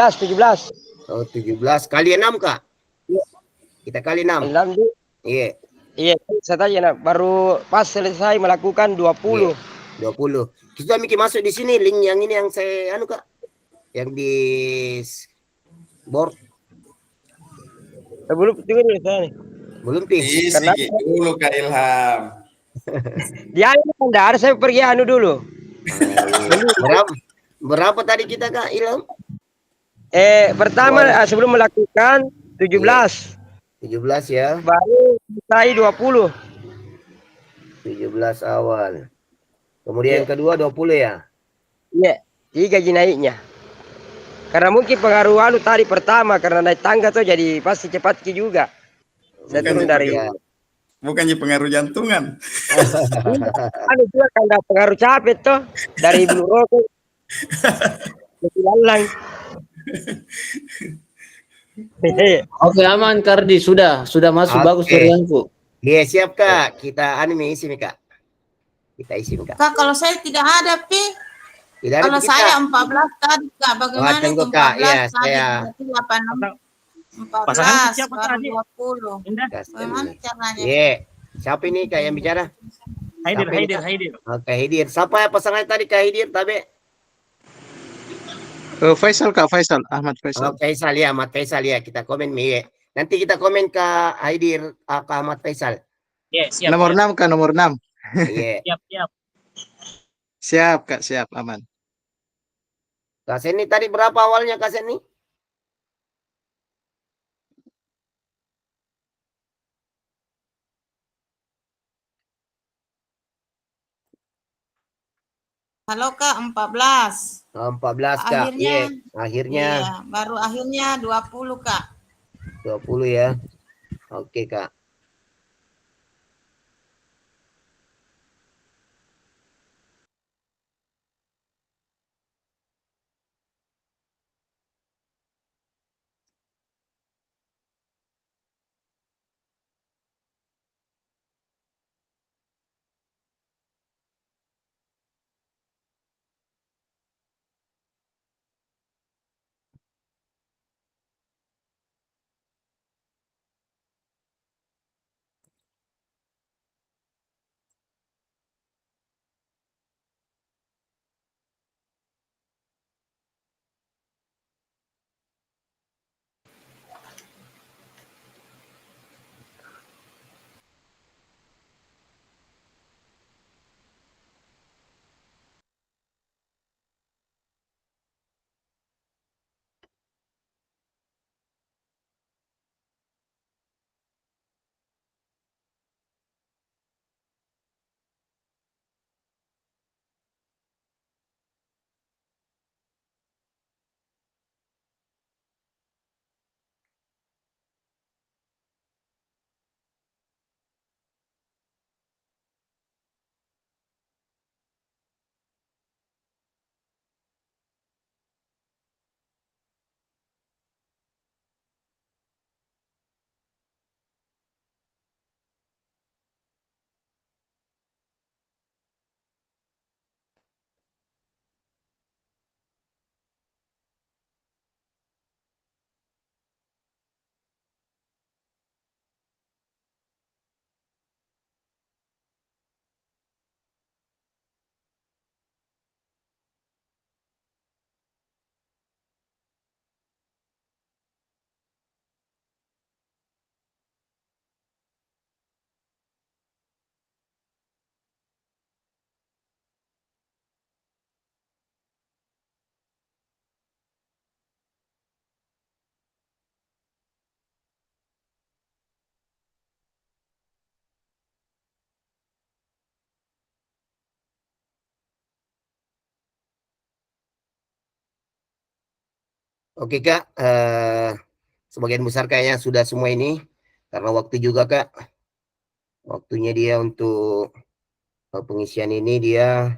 Oh, 17 kali 6, Kak. Kita kali 6. 6 di. Iya, saya tanya baru pas selesai melakukan 20. 20. Kita mikir masuk di sini link yang ini yang saya Kak. Yang di board. Belum juga nih saya nih. Belum pi. Isi dulu Kak Ilham. Dia ada saya pergi dulu. Berapa berapa tadi kita Kak Ilham? Pertama sebelum melakukan 17. 17 ya. Baru selesai 20. 17 awal. Kemudian yang kedua 20 ya? Iya, 3 gaji naiknya. Karena mungkin pengaruh tadi pertama karena naik tangga tuh jadi pasti cepat juga. Saya turun dari bukannya pengaruh jantungan. juga karena pengaruh capek tuh dari bulu rokok. Lalang. Oke, aman Kardi, sudah masuk bagus jaringanku. Iya, siap Kak. Kita isi nih Kak. Kita isi Kak. Kak, kalau saya tidak ada, Pi. Tidak ada Kalau saya 14 tadi, Kak, bagaimana itu 14 ya, tadi? saya... Berarti 14, siapa baru tadi? 20. Bagaimana caranya? Iya. Siapa ini Kak yang bicara? Haidir. Oke, Haidir. Siapa ya pasangan tadi Kak Haidir? Faisal Kak, Faisal, Ahmad Faisal. Faisal ya, Ahmad Faisal ya. Kita komen ya. Nanti kita komen ke Haidir, ke Ahmad Faisal. Siap. Nomor 6 Kak, nomor 6. Iya. Siap. Siap Kak, siap, aman. Kak Seni tadi berapa awalnya Kak Seni? Halo, Kak, 14. 14 Kak. Akhirnya. Iya, baru akhirnya 20, Kak. 20 ya. Oke, Kak. Oke, Kak. Sebagian besar kayaknya sudah semua ini. Karena waktu juga, Kak. Waktunya dia untuk pengisian ini dia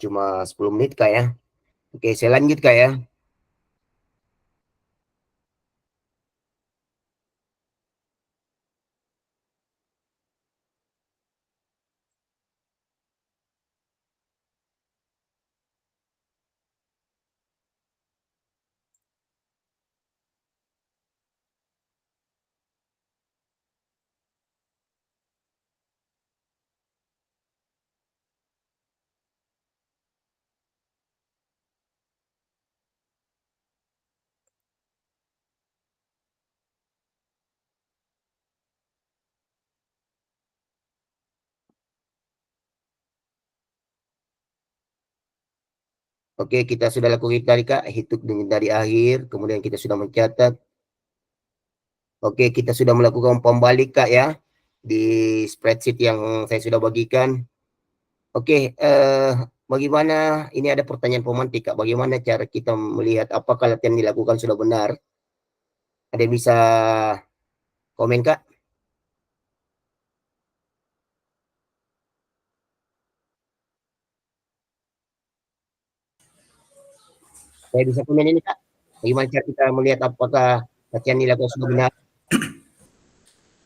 cuma 10 menit, Kak ya. Oke, saya lanjut, Kak ya. Oke, kita sudah lakukan tadi Kak, hitung dari akhir, kemudian kita sudah mencatat. Oke, kita sudah melakukan pembalik Kak ya, di spreadsheet yang saya sudah bagikan. Oke, bagaimana, ini ada pertanyaan pemantik Kak, bagaimana cara kita melihat apakah latihan dilakukan sudah benar? Ada yang bisa komen Kak? Saya bisa komen ini Kak, bagaimana cara kita melihat apakah latihan dilakukan sudah benar?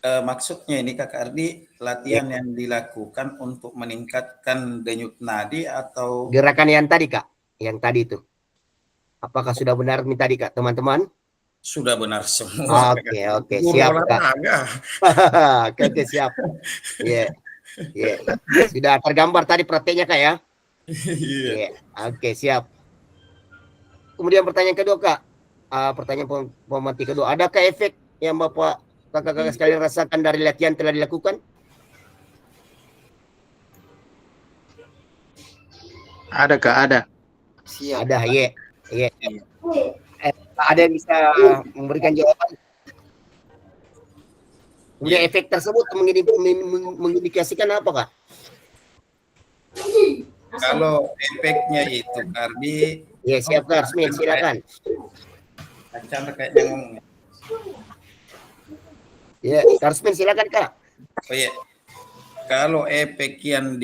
Maksudnya ini Kak Ardi, latihan yang dilakukan untuk meningkatkan denyut nadi atau Gerakan yang tadi Kak, yang tadi itu. Apakah sudah benar nih tadi Kak, teman-teman? sudah benar semua? Oke, siap Kak. Oke, siap. Iya. Sudah tergambar tadi prakteknya Kak ya? Iya. Oke, siap. Kemudian pertanyaan kedua Kak, pertanyaan pemantik kedua, adakah efek yang Bapak kakak-kakak sekalian rasakan dari latihan telah dilakukan? Ada Kak, ada. Siap. Ada, iya. Ada yang bisa memberikan jawaban? Kemudian efek tersebut mengindikasikan apa Kak? Kalau efeknya itu Ardi, Ya, siap Kak, Arsmin, silakan. Chandra kayaknya ngomongnya. Ya, Karsmin silakan Kak. Oh iya, kalau efek yang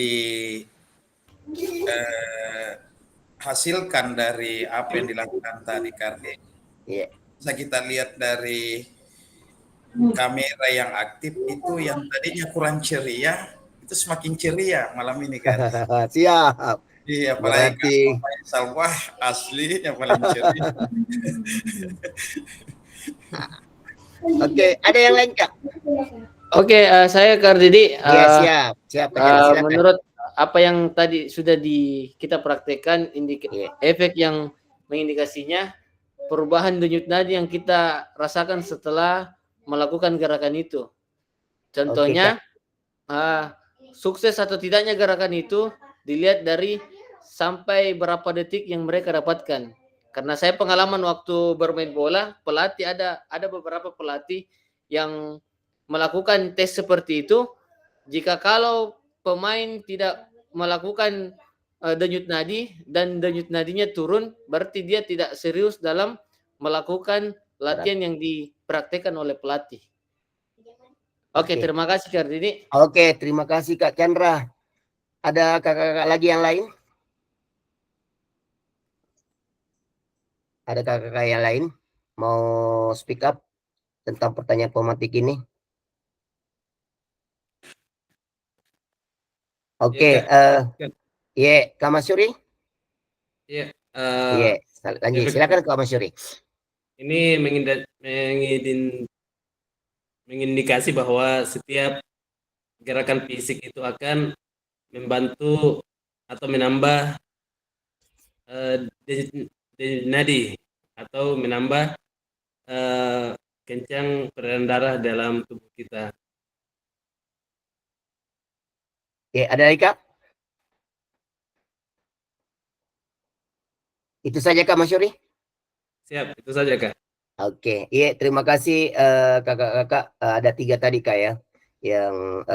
hasilkan dari apa yang dilakukan tadi Kardi, bisa kita lihat dari kamera yang aktif itu yang tadinya kurang ceria, itu semakin ceria malam ini kan. Siap. Iya, apalagi sawah asli yang paling ceria. Oke, ada yang lain Kak? Oke, saya Kak Didi. Ya, siap. Menurut apa yang tadi sudah kita praktekkan, efek yang mengindikasinya perubahan denyut nadi yang kita rasakan setelah melakukan gerakan itu. Contohnya, sukses atau tidaknya gerakan itu dilihat dari sampai berapa detik yang mereka dapatkan. Karena saya pengalaman waktu bermain bola, pelatih ada beberapa pelatih yang melakukan tes seperti itu. Jika kalau pemain tidak melakukan denyut nadi dan denyut nadinya turun, berarti dia tidak serius dalam melakukan latihan yang dipraktekkan oleh pelatih. Oke, terima kasih Kak Didi. Oke, terima kasih Kak Chandra. Ada kakak-kakak lagi yang lain? Ada kakak-kakak yang lain mau speak up tentang pertanyaan pemantik ini? Oke, Kak Masyuri? Lanjut, silakan Kak Masyuri. Ini mengindikasi bahwa setiap gerakan fisik itu akan membantu atau menambah nadi atau menambah kencang peredaran darah dalam tubuh kita. Ada lagi Kak? Itu saja Kak Masyuri? Siap, itu saja Kak. Oke, terima kasih kakak-kakak. Ada 3 tadi Kak ya, yang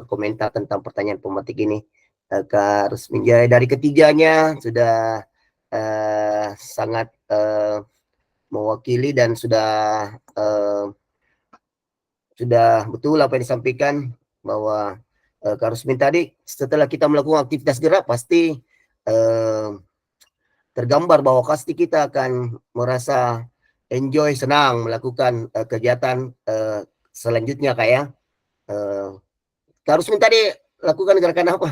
komentar tentang pertanyaan pemantik ini. Kak Rusmin Jaya dari ketiganya sudah sangat mewakili dan sudah betul apa yang disampaikan bahwa Kak Rusmin tadi setelah kita melakukan aktivitas gerak pasti tergambar bahwa pasti kita akan merasa enjoy, senang melakukan kegiatan selanjutnya Kak ya. Kak Rusmin tadi lakukan gerakan apa?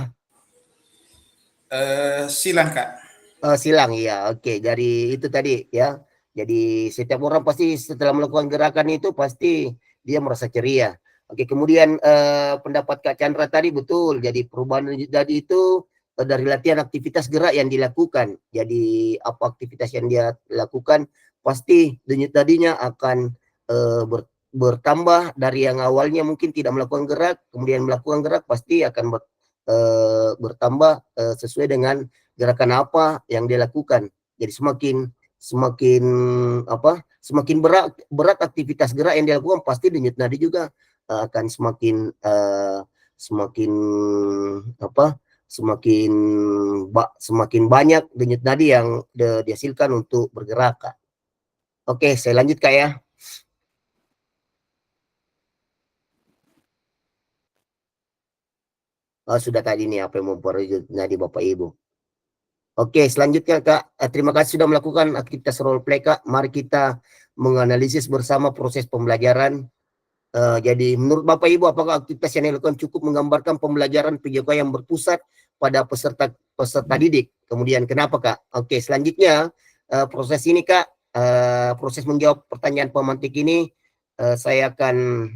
Silang Kak. Silang ya, oke. Dari itu tadi ya. Jadi setiap orang pasti setelah melakukan gerakan itu pasti dia merasa ceria. Oke, kemudian pendapat Kak Chandra tadi betul. Jadi perubahan tadi itu dari latihan aktivitas gerak yang dilakukan. Jadi apa aktivitas yang dia lakukan pasti denyut nadinya akan bertambah dari yang awalnya mungkin tidak melakukan gerak, kemudian melakukan gerak pasti akan bertambah sesuai dengan gerakan apa yang dia lakukan. Jadi semakin berat aktivitas gerak yang dilakukan, pasti denyut nadi juga akan semakin semakin banyak denyut nadi yang dihasilkan untuk bergerak, Kak. Oke, saya lanjut, Kak, ya. Sudah tadi nih apa yang memperdenyut nadi Bapak Ibu. Oke, selanjutnya, Kak. Terima kasih sudah melakukan aktivitas role play, Kak. Mari kita menganalisis bersama proses pembelajaran. Jadi menurut Bapak Ibu, apakah aktivitas yang dilakukan cukup menggambarkan pembelajaran PJOK yang berpusat pada peserta didik? Kemudian kenapa, Kak? Oke, selanjutnya proses ini, Kak, proses menjawab pertanyaan pemantik ini saya akan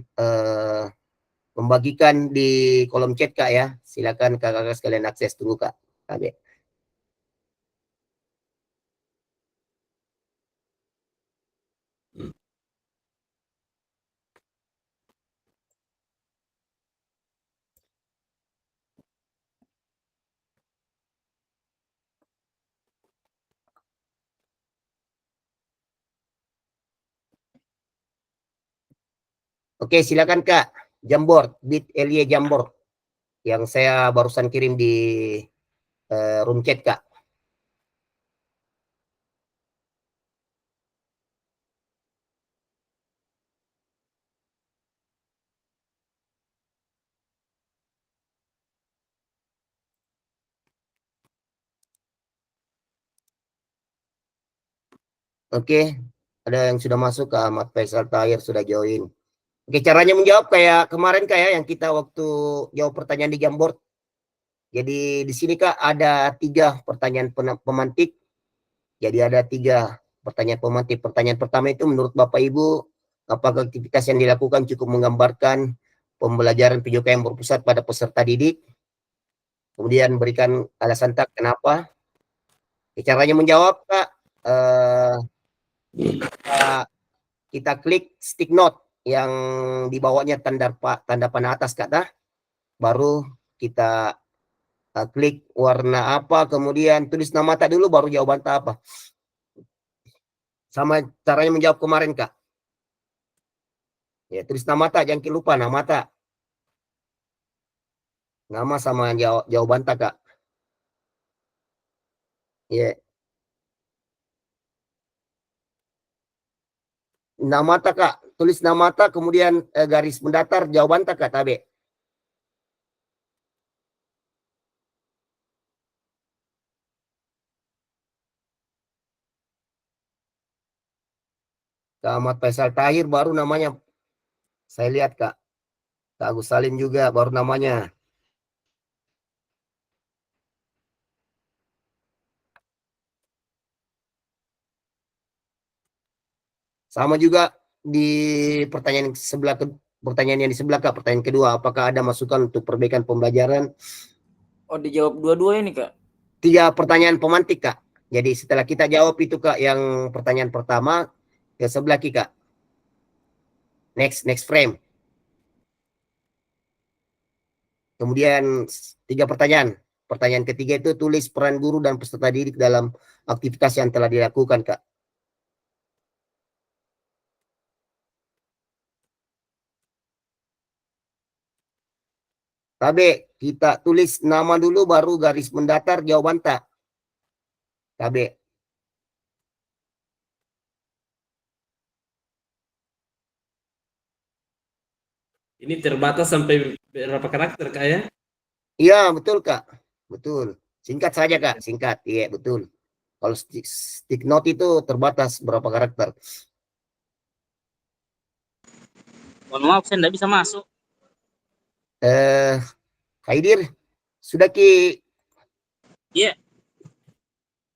membagikan di kolom chat, Kak, ya. Silakan kakak-kakak sekalian akses dulu, Kak. Oke, silakan, Kak. Jamboard, bit.ly Jamboard yang saya barusan kirim di room chat, Kak. Oke, ada yang sudah masuk, Kak. Ahmad Faisal Tahir sudah join. Oke, caranya menjawab kayak kemarin, Kak, ya, yang kita waktu jawab pertanyaan di Jamboard. Jadi di sini, Kak, ada 3 pertanyaan pemantik. Jadi ada 3 pertanyaan pemantik. Pertanyaan pertama itu menurut Bapak Ibu, apakah aktivitas yang dilakukan cukup menggambarkan pembelajaran PJOK yang berpusat pada peserta didik? Kemudian berikan alasan, tak, kenapa? Caranya menjawab, Kak, kita klik stick note yang di bawahnya tanda panah atas, Kak, baru kita klik warna apa, kemudian tulis nama tak dulu, baru jawaban tak apa. Sama caranya menjawab kemarin, Kak. Ya, tulis nama tak, jangan lupa nama tak. Nama sama jawaban tak, Kak. Ya. Nama tak, Kak. Tulis nama tak, kemudian garis mendatar jawaban tak, Kak, tabe. Kak Ahmad Faisal Tahir baru namanya. Saya lihat, Kak. Kak Agus Salim juga baru namanya. Sama juga di pertanyaan yang di sebelah, Kak. Pertanyaan kedua, apakah ada masukan untuk perbaikan pembelajaran? Oh, dijawab dua-dua ini, Kak. 3 pertanyaan pemantik, Kak. Jadi setelah kita jawab itu, Kak, yang pertanyaan pertama, ke sebelah, Kak. Next frame. Kemudian 3 pertanyaan. Pertanyaan ketiga itu tulis peran guru dan peserta didik dalam aktivitas yang telah dilakukan, Kak. Tabe, kita tulis nama dulu baru garis mendatar jawaban tak. Tabe. Ini terbatas sampai berapa karakter, Kak, ya? Iya, betul, Kak. Betul. Singkat saja, Kak. Singkat. Iya, betul. Kalau stick note itu terbatas berapa karakter. Mohon maaf, saya tidak bisa masuk. Haidir, sudah ki? Iya.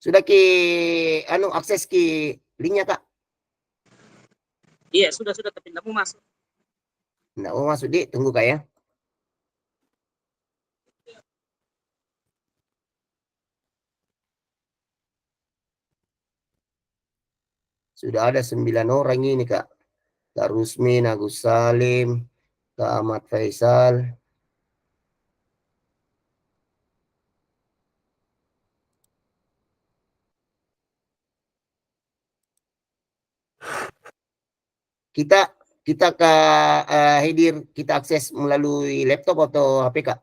Sudah ki akses ki linknya, Kak? Iya, sudah, tapi tidak mau masuk. Tidak mau masuk, Dik. Tunggu, Kak, ya. Sudah ada 9 orang ini, Kak. Kak Rusmin, Agus Salim, Kak Ahmad Faisal. Kita Kak Hidir, kita akses melalui laptop atau HP Kak?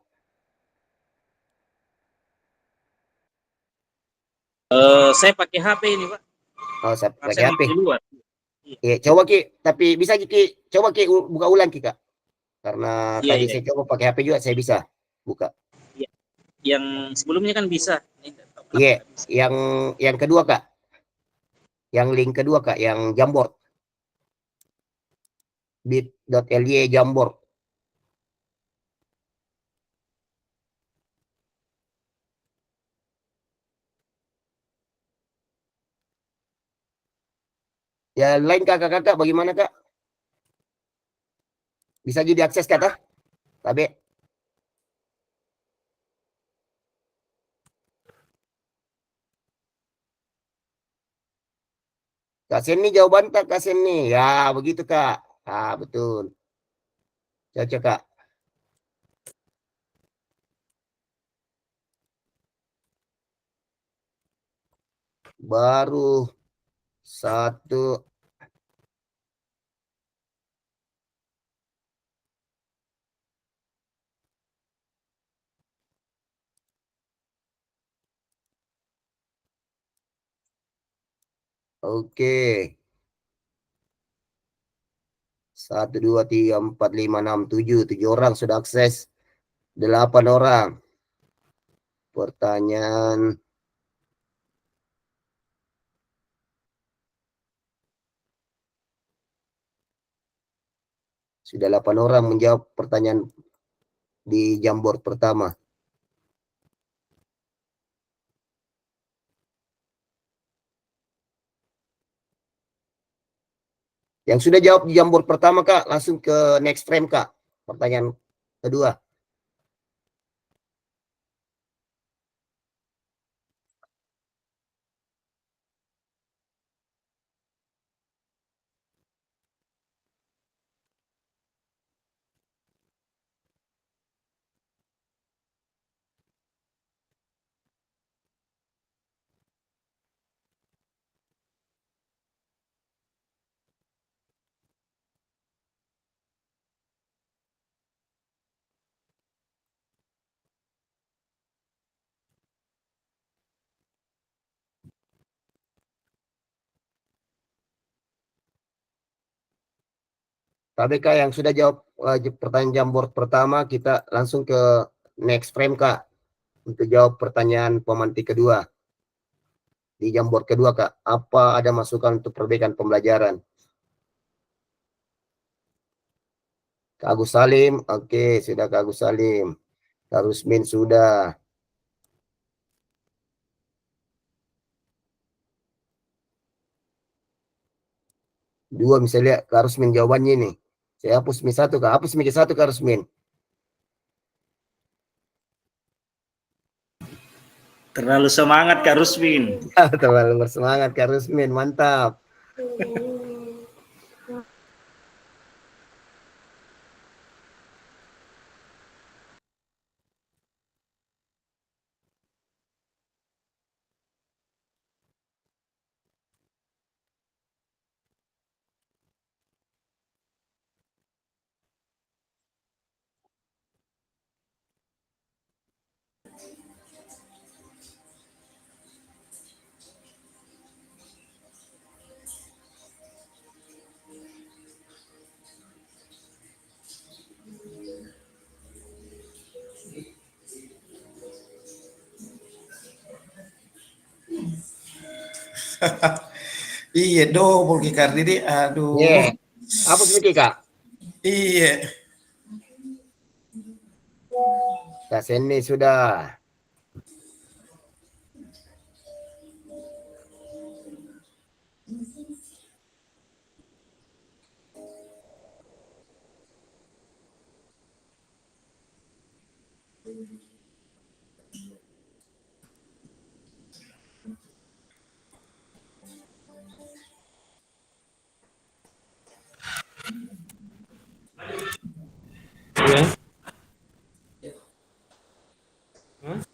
Saya pakai HP ini, Pak. Oh, saya pakai Saya HP. di luar. Iya, coba Ki, tapi bisa Ki, coba Ki buka ulang Ki Kak. Karena Iya, tadi iya. saya coba pakai HP juga saya bisa buka. Yang sebelumnya kan bisa. Iya, yang kedua Kak. Yang link kedua Kak, yang Jamboard. bit.ly Jamboard. Ya lain kakak-kakak bagaimana Kak? Bisa jadi akses kata? Tabe. Kak Sen nih jawaban tak Kak Sen nih. Ya begitu Kak. Ah betul. Cocok Kak. Baru satu. Oke. 1, 2, 3, 4, 5, 6, 7. 7 orang sudah akses. 8 orang. Pertanyaan. Sudah 8 orang menjawab pertanyaan di Jamboard pertama. Yang sudah jawab di Jamboard pertama Kak, langsung ke next frame Kak. Pertanyaan kedua. KBK yang sudah jawab pertanyaan Jamboard pertama, kita langsung ke next frame Kak. Untuk jawab pertanyaan pemantik kedua. Di Jamboard kedua Kak, apa ada masukan untuk perbaikan pembelajaran? Kak Agus Salim, oke, sudah Kak Agus Salim. Kak Rusmin sudah. Dua misalnya Kak Rusmin jawabannya ini. Saya hapus mi satu Kak, hapus mi satu Kak Rusmin. Terlalu semangat Kak Rusmin. Terlalu bersemangat Kak Rusmin, mantap. Iya, double Ki Kardidi. Aduh. Yeah. Hapus mi Kak. Iya. Kak Seni sudah. Ya. Hah?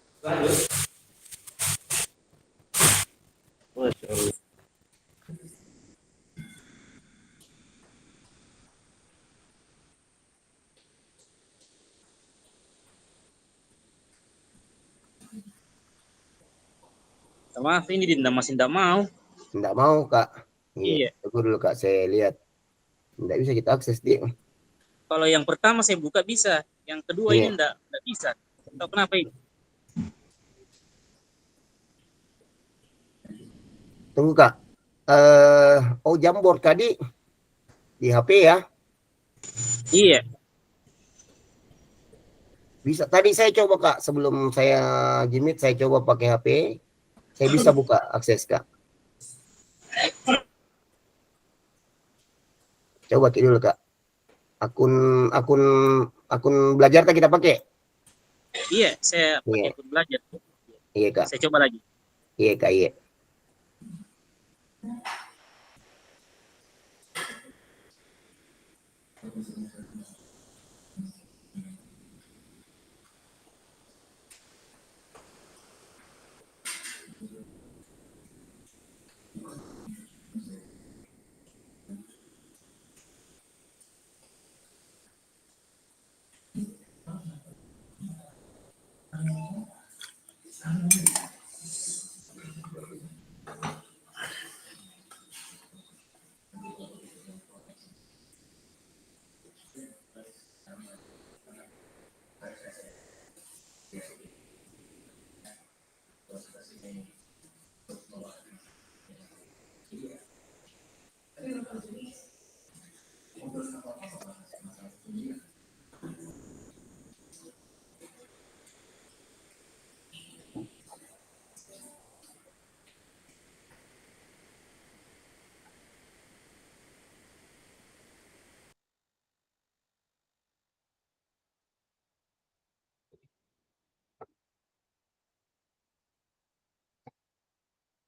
Maaf, ini masih tidak mau. Tidak mau, Kak. Iya. Tunggu dulu, Kak. Saya lihat. Tidak bisa kita akses dia. Kalau yang pertama saya buka bisa, yang kedua ini enggak bisa. Tahu kenapa ini? Tunggu, Kak. Oh, Jamboard tadi di HP ya? Iya. Bisa. Tadi saya coba, Kak, sebelum saya jimit, saya coba pakai HP. Saya bisa buka akses, Kak. Coba dulu, Kak. Akun belajar kita pakai. Iya, saya pakai akun belajar. Iya, Kak. Saya coba lagi. Iya, Kak, iya.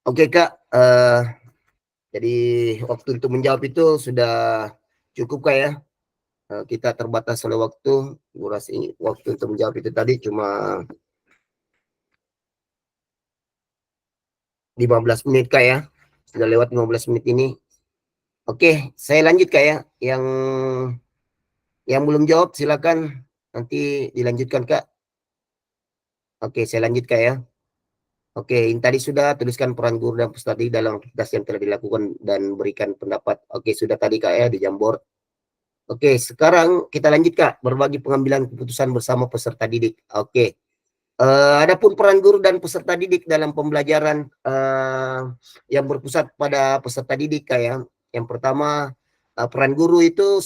Oke, Kak, jadi waktu untuk menjawab itu sudah cukup, Kak, ya. Kita terbatas oleh waktu, durasi waktu untuk menjawab itu tadi cuma 15 menit, Kak, ya. Sudah lewat 15 menit ini. Oke, saya lanjut, Kak, ya. Yang belum jawab silakan nanti dilanjutkan, Kak. Oke, saya lanjut, Kak, ya. Oke, ini tadi sudah tuliskan peran guru dan peserta didik dalam aktivitas yang telah dilakukan dan berikan pendapat. Oke, sudah tadi, Kak, ya, di Jamboard. Oke, sekarang kita lanjut, Kak, berbagi pengambilan keputusan bersama peserta didik. Oke. Adapun peran guru dan peserta didik dalam pembelajaran yang berpusat pada peserta didik, Kak, ya. Yang pertama, peran guru itu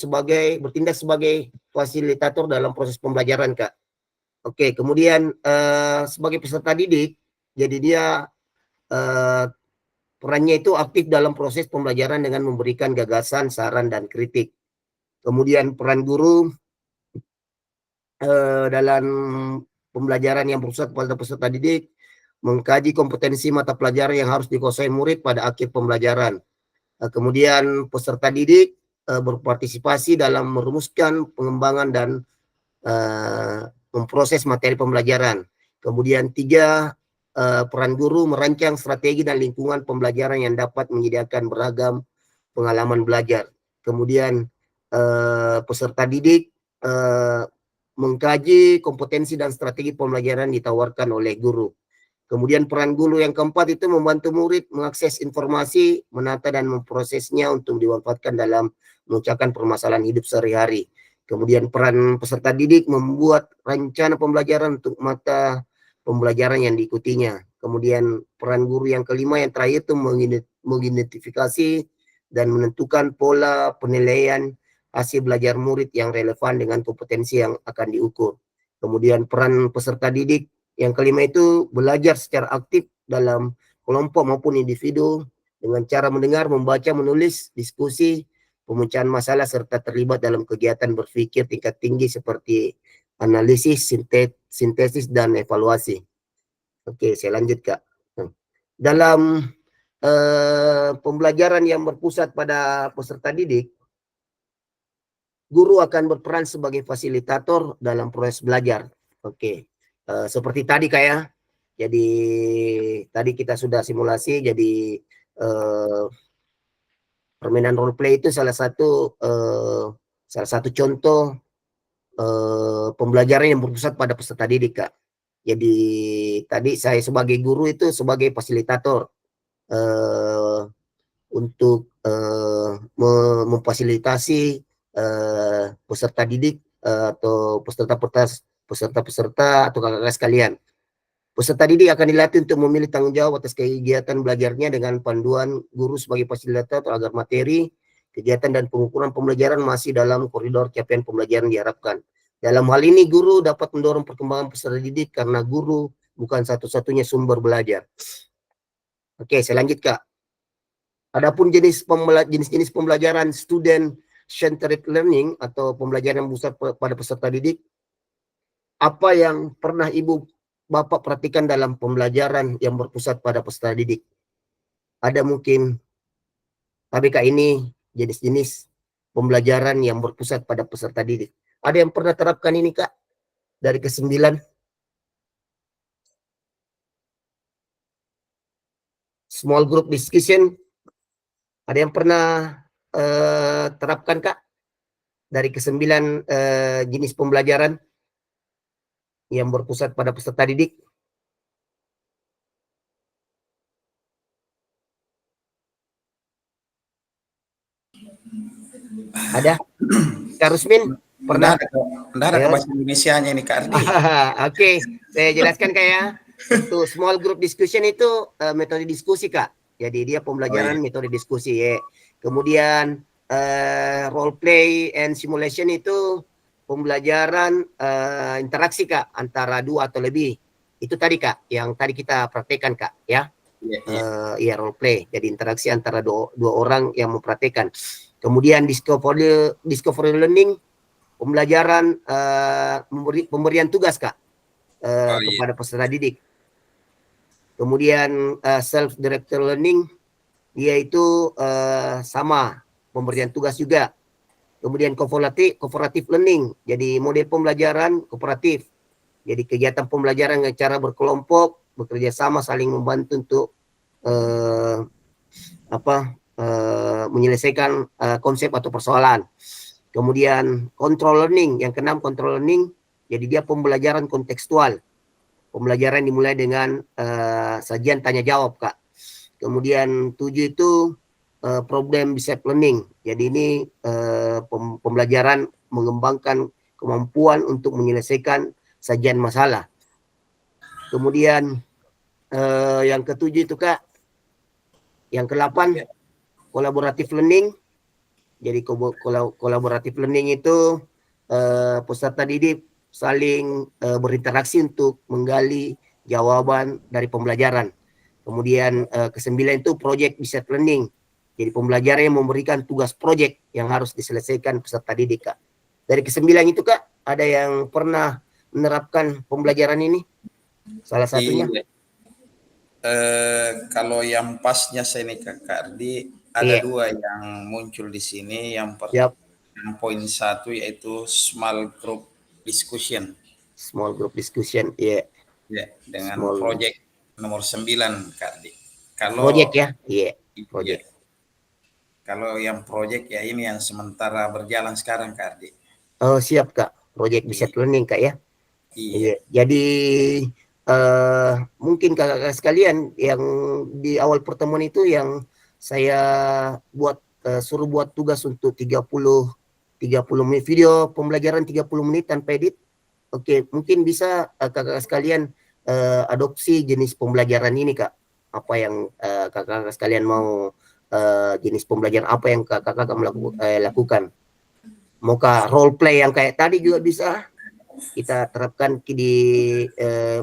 bertindak sebagai fasilitator dalam proses pembelajaran, Kak. Oke, kemudian sebagai peserta didik, jadi dia perannya itu aktif dalam proses pembelajaran dengan memberikan gagasan, saran, dan kritik. Kemudian peran guru dalam pembelajaran yang berpusat pada peserta didik, mengkaji kompetensi mata pelajaran yang harus dikuasai murid pada akhir pembelajaran. Kemudian peserta didik berpartisipasi dalam merumuskan pengembangan dan memproses materi pembelajaran. Kemudian 3, peran guru merancang strategi dan lingkungan pembelajaran yang dapat menyediakan beragam pengalaman belajar. Kemudian peserta didik mengkaji kompetensi dan strategi pembelajaran ditawarkan oleh guru. Kemudian peran guru yang keempat itu membantu murid mengakses informasi, menata dan memprosesnya untuk dimanfaatkan dalam memecahkan permasalahan hidup sehari-hari. Kemudian peran peserta didik membuat rencana pembelajaran untuk mata pembelajaran yang diikutinya. Kemudian peran guru yang kelima yang terakhir itu mengidentifikasi dan menentukan pola penilaian hasil belajar murid yang relevan dengan kompetensi yang akan diukur. Kemudian peran peserta didik yang kelima itu belajar secara aktif dalam kelompok maupun individu dengan cara mendengar, membaca, menulis, diskusi, pemecahan masalah, serta terlibat dalam kegiatan berpikir tingkat tinggi seperti analisis, sintesis, dan evaluasi. Oke, saya lanjut, Kak. Dalam pembelajaran yang berpusat pada peserta didik, guru akan berperan sebagai fasilitator dalam proses belajar. Oke. Seperti tadi, Kak, ya. Jadi tadi kita sudah simulasi, jadi permainan role play itu salah satu contoh pembelajaran yang berpusat pada peserta didik, Kak. Jadi tadi saya sebagai guru itu sebagai fasilitator untuk memfasilitasi peserta didik atau peserta-peserta atau kakak sekalian. Peserta didik akan dilatih untuk memilih tanggung jawab atas kegiatan belajarnya dengan panduan guru sebagai fasilitator agar materi, kegiatan dan pengukuran pembelajaran masih dalam koridor capaian pembelajaran diharapkan. Dalam hal ini guru dapat mendorong perkembangan peserta didik karena guru bukan satu-satunya sumber belajar. Oke, saya lanjut Kak. Adapun jenis-jenis pembelajaran student centered learning atau pembelajaran yang pusat pada peserta didik, apa yang pernah Ibu Bapak perhatikan dalam pembelajaran yang berpusat pada peserta didik? Ada mungkin, tapi Kak, ini jenis-jenis pembelajaran yang berpusat pada peserta didik. Ada yang pernah terapkan ini Kak? Dari ke-9? Small group discussion. Ada yang pernah terapkan Kak? Dari ke-9 jenis pembelajaran yang berpusat pada peserta didik? Ada? Kak Rusmin? Pernah? Enggak ada bahasa Indonesianya ini Kak Ardi. Oke, saya jelaskan Kak ya. Untuk small group discussion itu metode diskusi Kak. Jadi dia pembelajaran metode diskusi ya. Kemudian role play and simulation itu pembelajaran interaksi Kak antara 2 atau lebih. Itu tadi Kak, yang tadi kita praktekkan Kak ya. Iya, role play. Jadi interaksi antara dua orang yang mempraktekkan. Kemudian discovery learning, pembelajaran pemberian tugas Kak kepada peserta didik. Kemudian self-directed learning, yaitu sama pemberian tugas juga. Kemudian cooperative learning, jadi model pembelajaran kooperatif. Jadi kegiatan pembelajaran dengan cara berkelompok, bekerja sama, saling membantu untuk menyelesaikan konsep atau persoalan. Kemudian control learning, yang keenam control learning, jadi dia pembelajaran kontekstual. Pembelajaran dimulai dengan sajian tanya jawab Kak. Kemudian 7 itu problem based learning. Jadi ini pembelajaran mengembangkan kemampuan untuk menyelesaikan sajian masalah. Kemudian yang ke-7 itu Kak. Yang ke-8 collaborative learning. Jadi collaborative learning itu peserta didik saling berinteraksi untuk menggali jawaban dari pembelajaran. Kemudian ke-9 itu project based learning. Jadi pembelajaran yang memberikan tugas project yang harus diselesaikan peserta didik Kak. Dari ke-9 itu Kak, ada yang pernah menerapkan pembelajaran ini? Salah satunya? Kalau yang pasnya saya nih Kak Ardi, ada 2 yang muncul di sini. Yang pertama, poin 1 yaitu small group discussion. Small group discussion, iya. Ya, dengan project nomor 9 Kak Ardi. Kalau project ya? Iya, project. Kalau yang project ya ini yang sementara berjalan sekarang Kak Ardi. Oh, siap Kak. Project based learning Kak ya? Iya. Jadi mungkin kakak-kakak sekalian yang di awal pertemuan itu yang saya buat suruh buat tugas untuk 30 menit video pembelajaran 30 menit tanpa edit. Oke, mungkin bisa kakak-kakak sekalian adopsi jenis pembelajaran ini Kak. Apa yang kakak-kakak sekalian mau jenis pembelajaran apa yang kakak-kakak lakukan. Maukah role play yang kayak tadi juga bisa kita terapkan di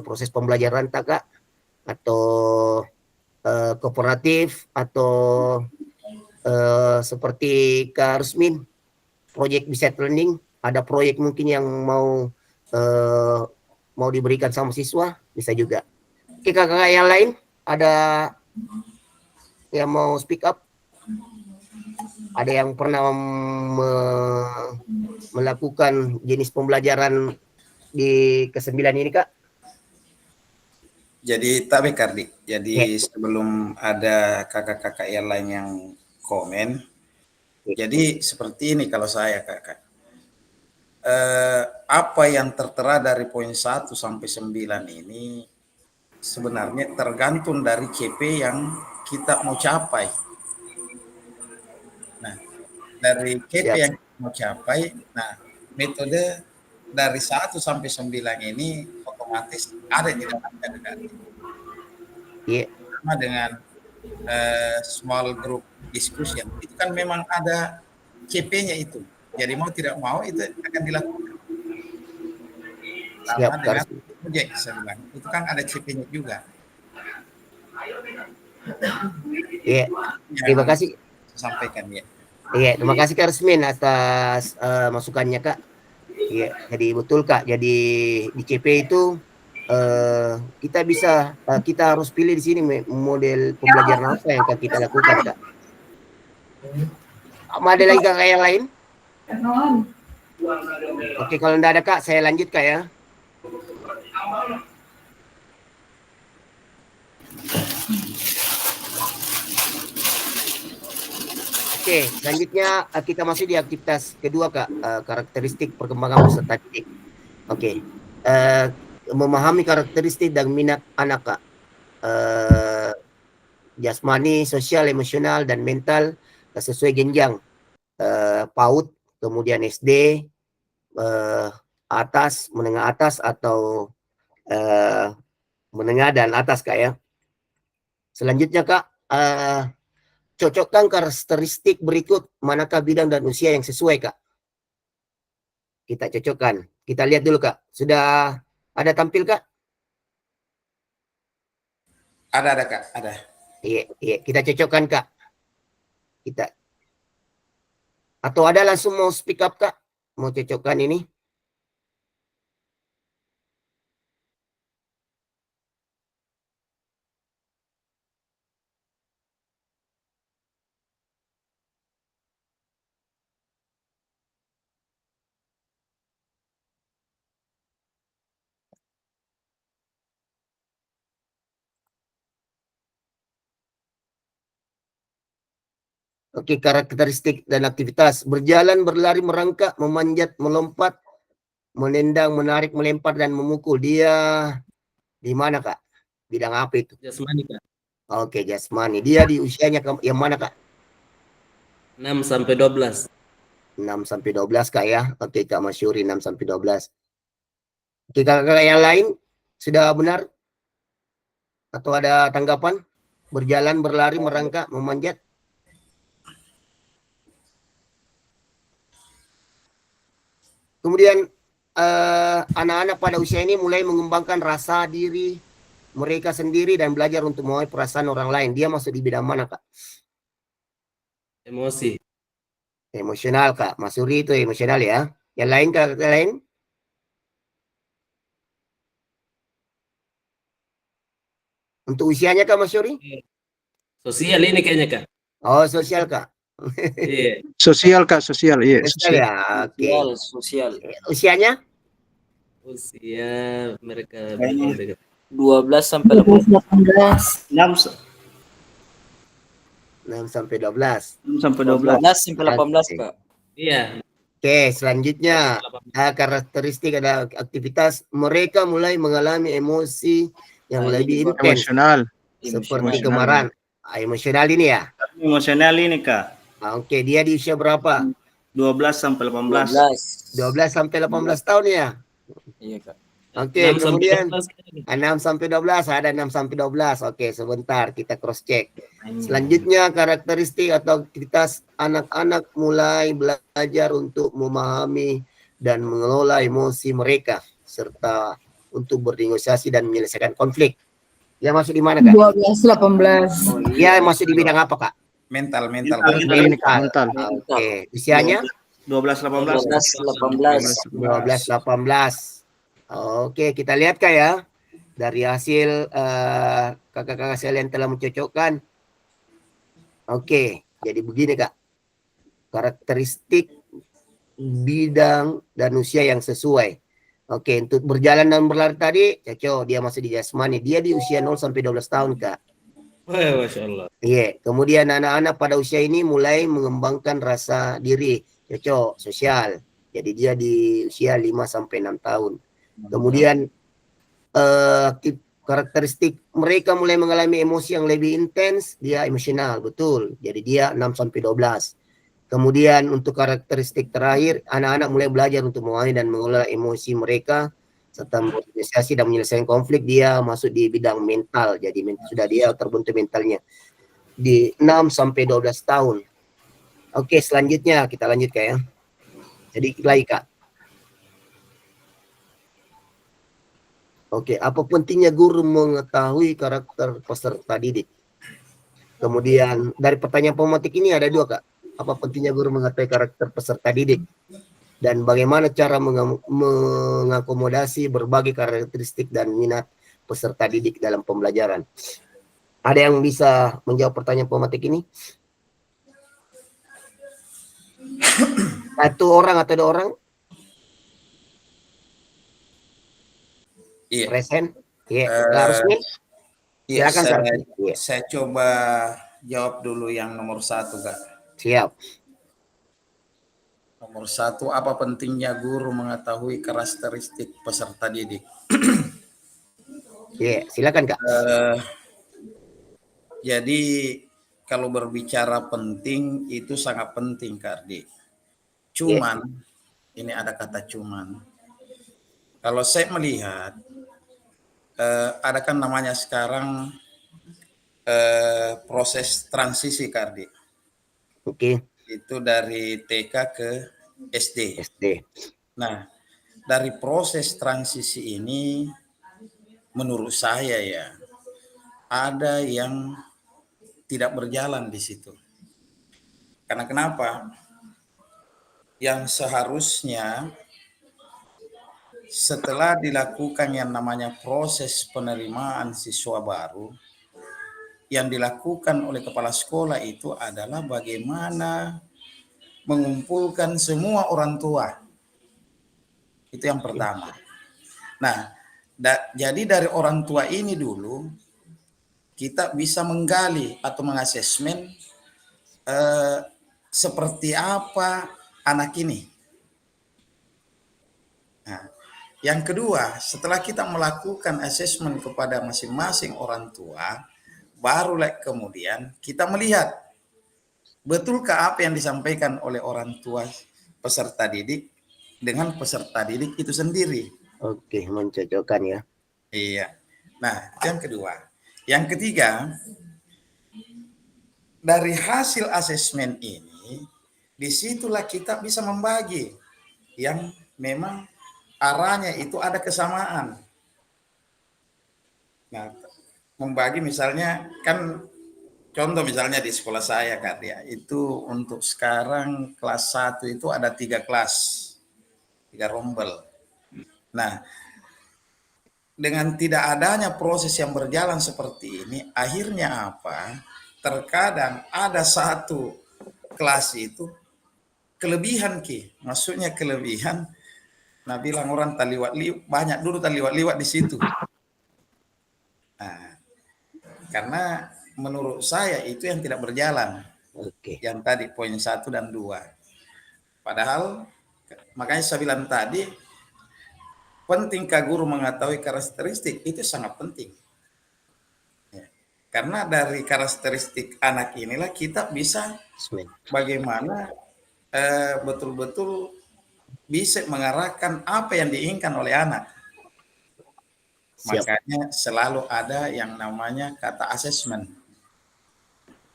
proses pembelajaran Kak, atau kooperatif, atau seperti Kak Rusmin project based learning, ada proyek mungkin yang mau diberikan sama siswa, bisa juga. Oke, kakak yang lain ada yang mau speak up? Ada yang pernah melakukan jenis pembelajaran di ke-9 ini Kak? Jadi tapi Kardi, jadi sebelum ada kakak-kakak yang lain yang komen, jadi seperti ini kalau saya Kakak. apa yang tertera dari poin 1 sampai 9 ini sebenarnya tergantung dari CP yang kita mau capai. Nah, dari CP yang kita mau capai, nah metode dari 1 sampai 9 ini otomatis ada di dalam negatif. Sama dengan small group discussion, itu kan memang ada CP-nya itu. Jadi mau tidak mau itu akan dilakukan. Sama dengan project sebenarnya, itu kan ada CP-nya juga. Iya, terima kasih. Sampaikan ya. Iya, terima kasih Kak Resmin atas masukannya Kak. Iya, jadi betul Kak. Jadi di CP itu kita bisa kita harus pilih di sini model pembelajaran apa yang akan kita lakukan Kak. Ada lagi Kak yang lain? Oke, kalau tidak ada Kak, saya lanjut Kak ya. Oke, selanjutnya kita masih di aktivitas kedua Kak, karakteristik perkembangan peserta didik. Oke, memahami karakteristik dan minat anak Kak, jasmani, sosial, emosional, dan mental sesuai jenjang PAUD, kemudian SD, atas, menengah atas atau menengah dan atas Kak ya. Selanjutnya Kak, cocokkan karakteristik berikut, manakah bidang dan usia yang sesuai Kak? Kita cocokkan. Kita lihat dulu Kak. Sudah ada tampil Kak? Ada Kak, ada. Iya, kita cocokkan Kak. Kita. Atau ada langsung mau speak up Kak? Mau cocokkan ini? Oke, karakteristik dan aktivitas. Berjalan, berlari, merangkak, memanjat, melompat, menendang, menarik, melempar, dan memukul. Dia di mana Kak? Bidang apa itu? Jasmani Kak. Oke, jasmani. Dia di usianya yang mana Kak? 6 sampai 12. 6 sampai 12 Kak ya. Oke Kak Masyuri 6 sampai 12. Oke, kakak yang lain sudah benar? Atau ada tanggapan? Berjalan, berlari, merangkak, memanjat. Kemudian anak-anak pada usia ini mulai mengembangkan rasa diri mereka sendiri dan belajar untuk memahami perasaan orang lain. Dia masuk di bidang mana Kak? Emosi. Emosional Kak. Mas Suri itu emosional ya. Yang lain Kak, yang lain? Untuk usianya Kak Mas Suri? Sosial ini kayaknya Kak. Oh, sosial Kak. Iya. Sosial Kak, sosial. Iya, Sosial ya. Oke. Sosial. Usianya? Usia mereka 12 sampai 18. 6 sampai 12. 6 sampai 12 12. sampai 18 Kak. Iya. Oke, selanjutnya karakteristik ada aktivitas mereka mulai mengalami emosi yang lebih intens Emosional. seperti kemarahan. Emosional ini ya? Emosional ini Kak. Oke, dia di usia berapa? 12 sampai 18. 12 sampai 18 tahun ya? Iya Kak. Oke, kemudian 6 sampai 12, ada 6 sampai 12. Oke, sebentar kita cross check. Selanjutnya karakteristik atau aktivitas anak-anak mulai belajar untuk memahami dan mengelola emosi mereka serta untuk bernegosiasi dan menyelesaikan konflik. Ya masuk di mana Kak? 12 18. Ya masuk di bidang apa Kak? Mental. Oke, usianya 12 18. 12 18. Oke, kita lihat Kak ya. Dari hasil kakak-kakak sekalian telah mencocokkan. Oke, jadi begini Kak. Karakteristik bidang dan usia yang sesuai. Oke, untuk berjalan dan berlari tadi cocok, dia masih di jasmani. Dia di usia 0 sampai 12 tahun Kak. Masya Allah. Iya, kemudian anak-anak pada usia ini mulai mengembangkan rasa diri, cocok, sosial. Jadi dia di usia 5 sampai 6 tahun. Kemudian karakteristik mereka mulai mengalami emosi yang lebih intens, dia emosional, betul. Jadi dia 6 sampai 12. Kemudian untuk karakteristik terakhir, anak-anak mulai belajar untuk memahami dan mengelola emosi mereka serta bernegosiasi dan menyelesaikan konflik. Dia masuk di bidang mental. Jadi sudah dia terbentuk mentalnya di 6 sampai 12 tahun. Oke, selanjutnya kita lanjut Kak ya. Jadi lagi Kak. Oke, apa pentingnya guru mengetahui karakter peserta didik? Kemudian dari pertanyaan pemetik ini ada 2 Kak. Apa pentingnya guru mengetahui karakter peserta didik? Dan bagaimana cara mengakomodasi berbagai karakteristik dan minat peserta didik dalam pembelajaran? Ada yang bisa menjawab pertanyaan pemetik ini? 1 orang atau 2 orang? Iya. Present? Iya. Harus nih? Iya, Silakan saya coba jawab dulu yang nomor 1 Kak. Siap. Nomor 1, apa pentingnya guru mengetahui karakteristik peserta didik? Iya, silakan Kak. Jadi kalau berbicara penting itu sangat penting Kak Ardi. Cuman, ini ada kata cuman. Kalau saya melihat, ada kan namanya sekarang proses transisi Kak Ardi. Oke. Itu dari TK ke SD. Nah, dari proses transisi ini, menurut saya ya, ada yang tidak berjalan di situ. Karena kenapa? Yang seharusnya setelah dilakukan yang namanya proses penerimaan siswa baru, yang dilakukan oleh kepala sekolah itu adalah bagaimana mengumpulkan semua orang tua. Itu yang pertama. Nah, jadi dari orang tua ini dulu, kita bisa menggali atau mengasesmen seperti apa anak ini. Nah, yang kedua, setelah kita melakukan asesmen kepada masing-masing orang tua, barulah kemudian kita melihat betulkah apa yang disampaikan oleh orang tua peserta didik dengan peserta didik itu sendiri. Oke, mencocokkan ya. Iya. Nah, yang kedua. Yang ketiga, dari hasil asesmen ini, disitulah kita bisa membagi yang memang arahnya itu ada kesamaan. Nah, membagi misalnya kan contoh misalnya di sekolah saya Kak ya, itu untuk sekarang kelas 1 itu ada 3 kelas, 3 rombel. Nah, dengan tidak adanya proses yang berjalan seperti ini, akhirnya apa? Terkadang ada satu kelas itu kelebihan maksudnya kelebihan. Nah, bilang orang taliwat banyak dulu taliwat-liwat di situ. Nah, karena menurut saya itu yang tidak berjalan. Oke. Yang tadi poin 1 dan 2. Padahal makanya saya bilang tadi, pentingkah guru mengetahui karakteristik? Itu sangat penting. Ya. Karena dari karakteristik anak inilah kita bisa bagaimana betul-betul bisa mengarahkan apa yang diinginkan oleh anak. Makanya selalu ada yang namanya kata asesmen.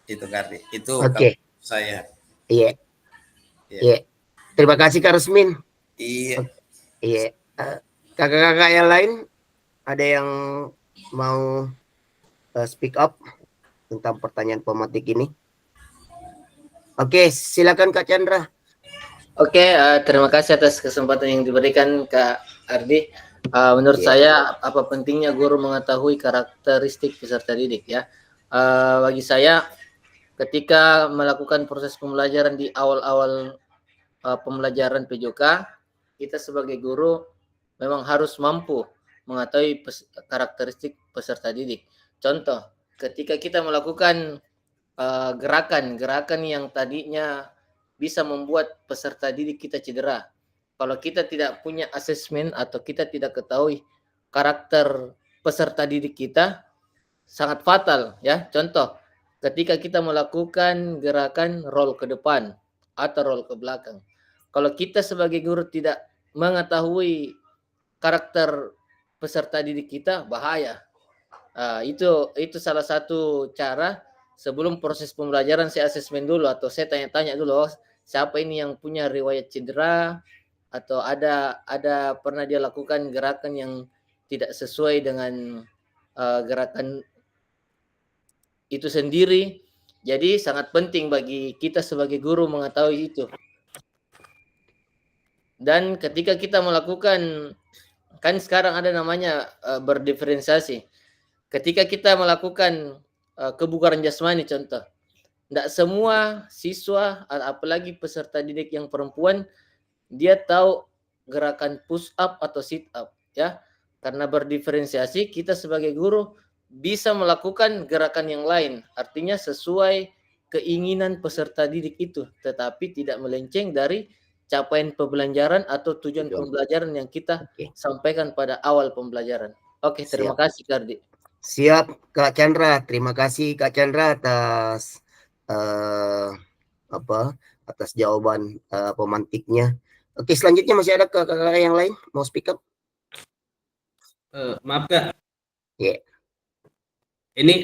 Itu Kardi. Itu saya. Iya. Iya. Terima kasih Kak Rusmin. Iya. Iya. Kakak-kakak yang lain ada yang mau speak up tentang pertanyaan pemetik ini? Oke, silakan Kak Chandra. Oke, terima kasih atas kesempatan yang diberikan Kak Ardi. Menurut saya, apa pentingnya guru mengetahui karakteristik peserta didik ya? Bagi saya, ketika melakukan proses pembelajaran di awal-awal pembelajaran PJOK, kita sebagai guru memang harus mampu mengetahui karakteristik peserta didik. Contoh, ketika kita melakukan gerakan yang tadinya bisa membuat peserta didik kita cedera, kalau kita tidak punya asesmen atau kita tidak ketahui karakter peserta didik kita, sangat fatal ya. Contoh, ketika kita melakukan gerakan roll ke depan atau roll ke belakang. Kalau kita sebagai guru tidak mengetahui karakter peserta didik kita, bahaya. Itu salah satu cara sebelum proses pembelajaran saya asesmen dulu atau saya tanya-tanya dulu, siapa ini yang punya riwayat cedera atau ada pernah dia lakukan gerakan yang tidak sesuai dengan gerakan itu sendiri. Jadi sangat penting bagi kita sebagai guru mengetahui itu. Dan ketika kita melakukan, kan sekarang ada namanya berdiferensiasi. Ketika kita melakukan kebugaran jasmani contoh, tidak semua siswa apalagi peserta didik yang perempuan dia tahu gerakan push up atau sit up ya. Karena berdiferensiasi, kita sebagai guru bisa melakukan gerakan yang lain, artinya sesuai keinginan peserta didik itu, tetapi tidak melenceng dari capaian pembelajaran atau tujuan pembelajaran yang kita sampaikan pada awal pembelajaran. Oke, terima kasih Kardi. Siap Kak Chandra, terima kasih Kak Chandra atas atas jawaban pemantiknya. Oke, selanjutnya masih ada kakak yang lain mau speak up? Maaf Kak. Yeah. Ini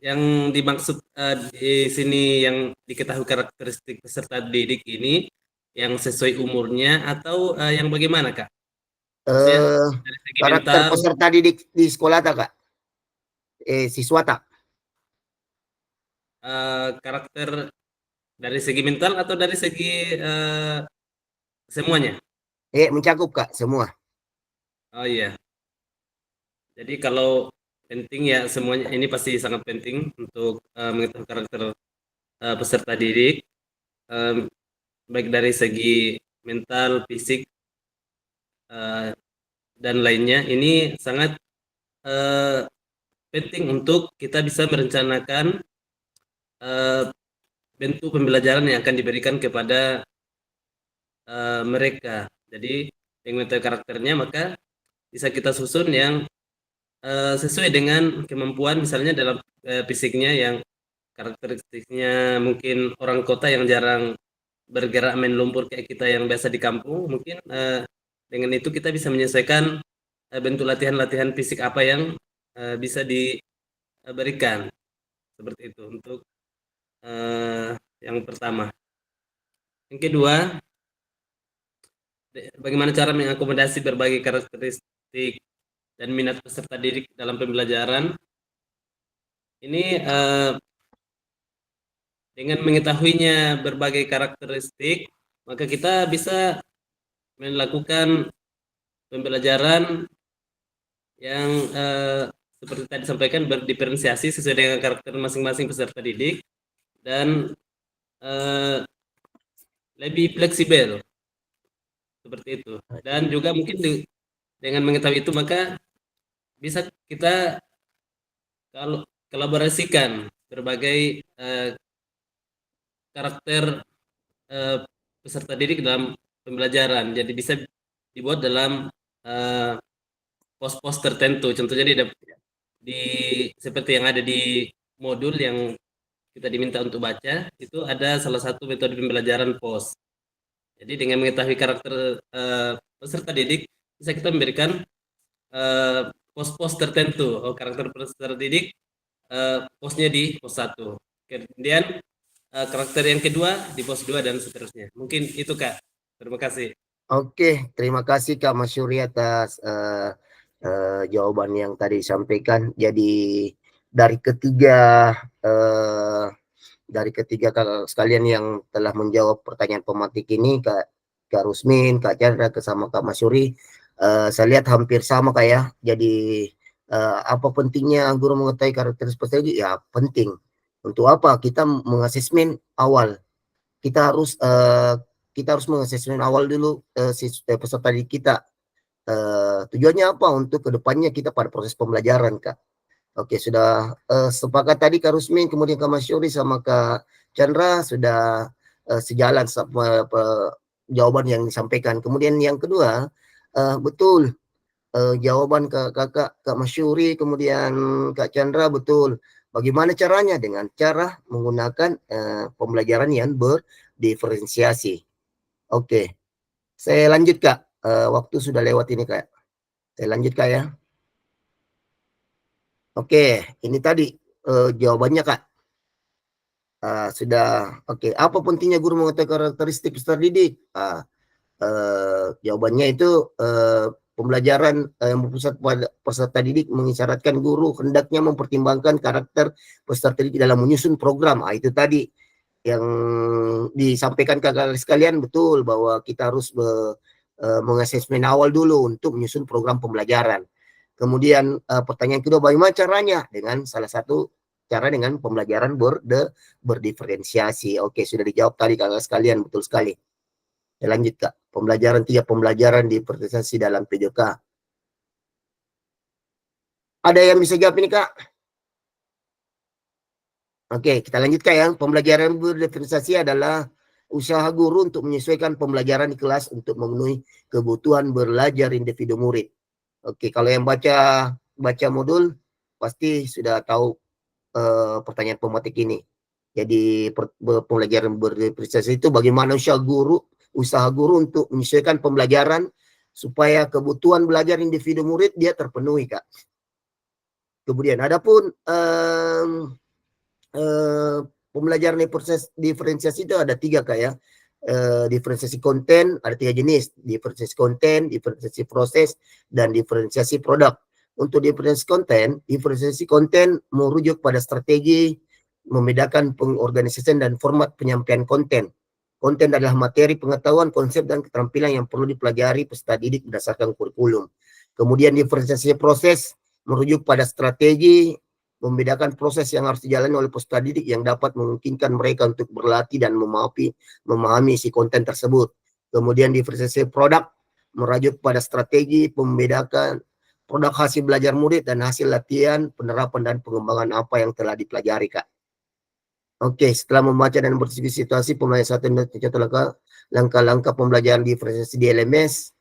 yang dimaksud di sini yang diketahui karakteristik peserta didik ini yang sesuai umurnya atau yang bagaimana Kak? Karakter peserta didik di sekolah tak Kak? Siswa tak? Karakter dari segi mental atau dari segi semuanya? Mencakup Kak, semua. Oh iya. Jadi kalau penting ya semuanya ini pasti sangat penting untuk mengetahui karakter peserta didik, baik dari segi mental, fisik, dan lainnya. Ini sangat penting untuk kita bisa merencanakan bentuk pembelajaran yang akan diberikan kepada mereka. Jadi dengan mengetahui karakternya maka bisa kita susun yang sesuai dengan kemampuan, misalnya dalam fisiknya yang karakteristiknya mungkin orang kota yang jarang bergerak main lumpur kayak kita yang biasa di kampung, mungkin dengan itu kita bisa menyesuaikan bentuk latihan-latihan fisik apa yang bisa diberikan seperti itu untuk yang pertama. Yang kedua, bagaimana cara mengakomodasi berbagai karakteristik dan minat peserta didik dalam pembelajaran. Ini dengan mengetahuinya berbagai karakteristik, maka kita bisa melakukan pembelajaran yang seperti tadi disampaikan berdiferensiasi sesuai dengan karakter masing-masing peserta didik dan lebih fleksibel seperti itu. Dan juga mungkin dengan mengetahui itu maka bisa kita kalau kolaborasikan berbagai karakter peserta didik dalam pembelajaran. Jadi bisa dibuat dalam pos-pos tertentu. Contohnya seperti yang ada di modul yang kita diminta untuk baca, itu ada salah satu metode pembelajaran pos. Jadi dengan mengetahui karakter peserta didik, bisa kita memberikan pos-pos tertentu. Karakter peserta didik posnya di pos 1. Kemudian karakter yang kedua di pos 2 dan seterusnya. Mungkin itu Kak. Terima kasih. Oke, terima kasih Kak Masyuri atas jawaban yang tadi disampaikan. Jadi dari ketiga kakak sekalian yang telah menjawab pertanyaan pemantik ini, Kak Rusmin, Kak Chandra, sama Kak Masyuri, saya lihat hampir sama Kak ya. Jadi apa pentingnya guru mengetahui karakteristik peserta didik? Ya penting. Untuk apa? Kita mengasesmen awal. Kita harus mengasesmen awal dulu peserta didik kita. Tujuannya apa? Untuk kedepannya kita pada proses pembelajaran Kak. Oke, sudah sepakat tadi Kak Rusmin, kemudian Kak Masyuri sama Kak Chandra sudah sejalan jawaban yang disampaikan. Kemudian yang kedua, betul jawaban Kak Masyuri, kemudian Kak Chandra, betul. Bagaimana caranya? Dengan cara menggunakan pembelajaran yang berdiferensiasi. Oke, saya lanjut Kak. Waktu sudah lewat ini Kak. Saya lanjut Kak ya. Oke, ini tadi jawabannya Kak. Sudah oke. Apa pentingnya guru mengetahui karakteristik peserta didik? Jawabannya itu pembelajaran yang berpusat pada peserta didik mengisyaratkan guru hendaknya mempertimbangkan karakter peserta didik dalam menyusun program. Itu tadi yang disampaikan kakak sekalian, betul bahwa kita harus mengasesmen awal dulu untuk menyusun program pembelajaran. Kemudian pertanyaan kedua, bagaimana caranya? Dengan salah satu cara dengan pembelajaran berdiferensiasi. Oke, sudah dijawab tadi kakak sekalian, betul sekali. Saya lanjut Kak, tiga pembelajaran diferensiasi dalam PJK. Ada yang bisa jawab ini Kak? Oke, kita lanjut Kak ya. Pembelajaran berdiferensiasi adalah usaha guru untuk menyesuaikan pembelajaran di kelas untuk memenuhi kebutuhan belajar individu murid. Oke, kalau yang baca modul pasti sudah tahu pertanyaan pematik ini. Jadi pembelajaran berdiferensiasi itu bagaimana usaha guru untuk menyesuaikan pembelajaran supaya kebutuhan belajar individu murid dia terpenuhi Kak. Kemudian adapun pembelajaran diferensiasi itu ada 3 Kak ya. Diferensiasi konten ada 3 jenis, diferensiasi konten, diferensiasi proses, dan diferensiasi produk. Untuk diferensiasi konten merujuk pada strategi, membedakan pengorganisasian dan format penyampaian konten. Konten adalah materi pengetahuan, konsep, dan keterampilan yang perlu dipelajari peserta didik berdasarkan kurikulum. Kemudian diferensiasi proses merujuk pada strategi, membedakan proses yang harus dijalani oleh peserta didik yang dapat memungkinkan mereka untuk berlatih dan memahami isi konten tersebut. Kemudian diferensiasi produk merujuk pada strategi, membedakan produk hasil belajar murid dan hasil latihan, penerapan, dan pengembangan apa yang telah dipelajari Kak. Oke, setelah membaca dan berdiskusi situasi pembelajaran 1 contoh langkah-langkah pembelajaran diferensiasi di LMS.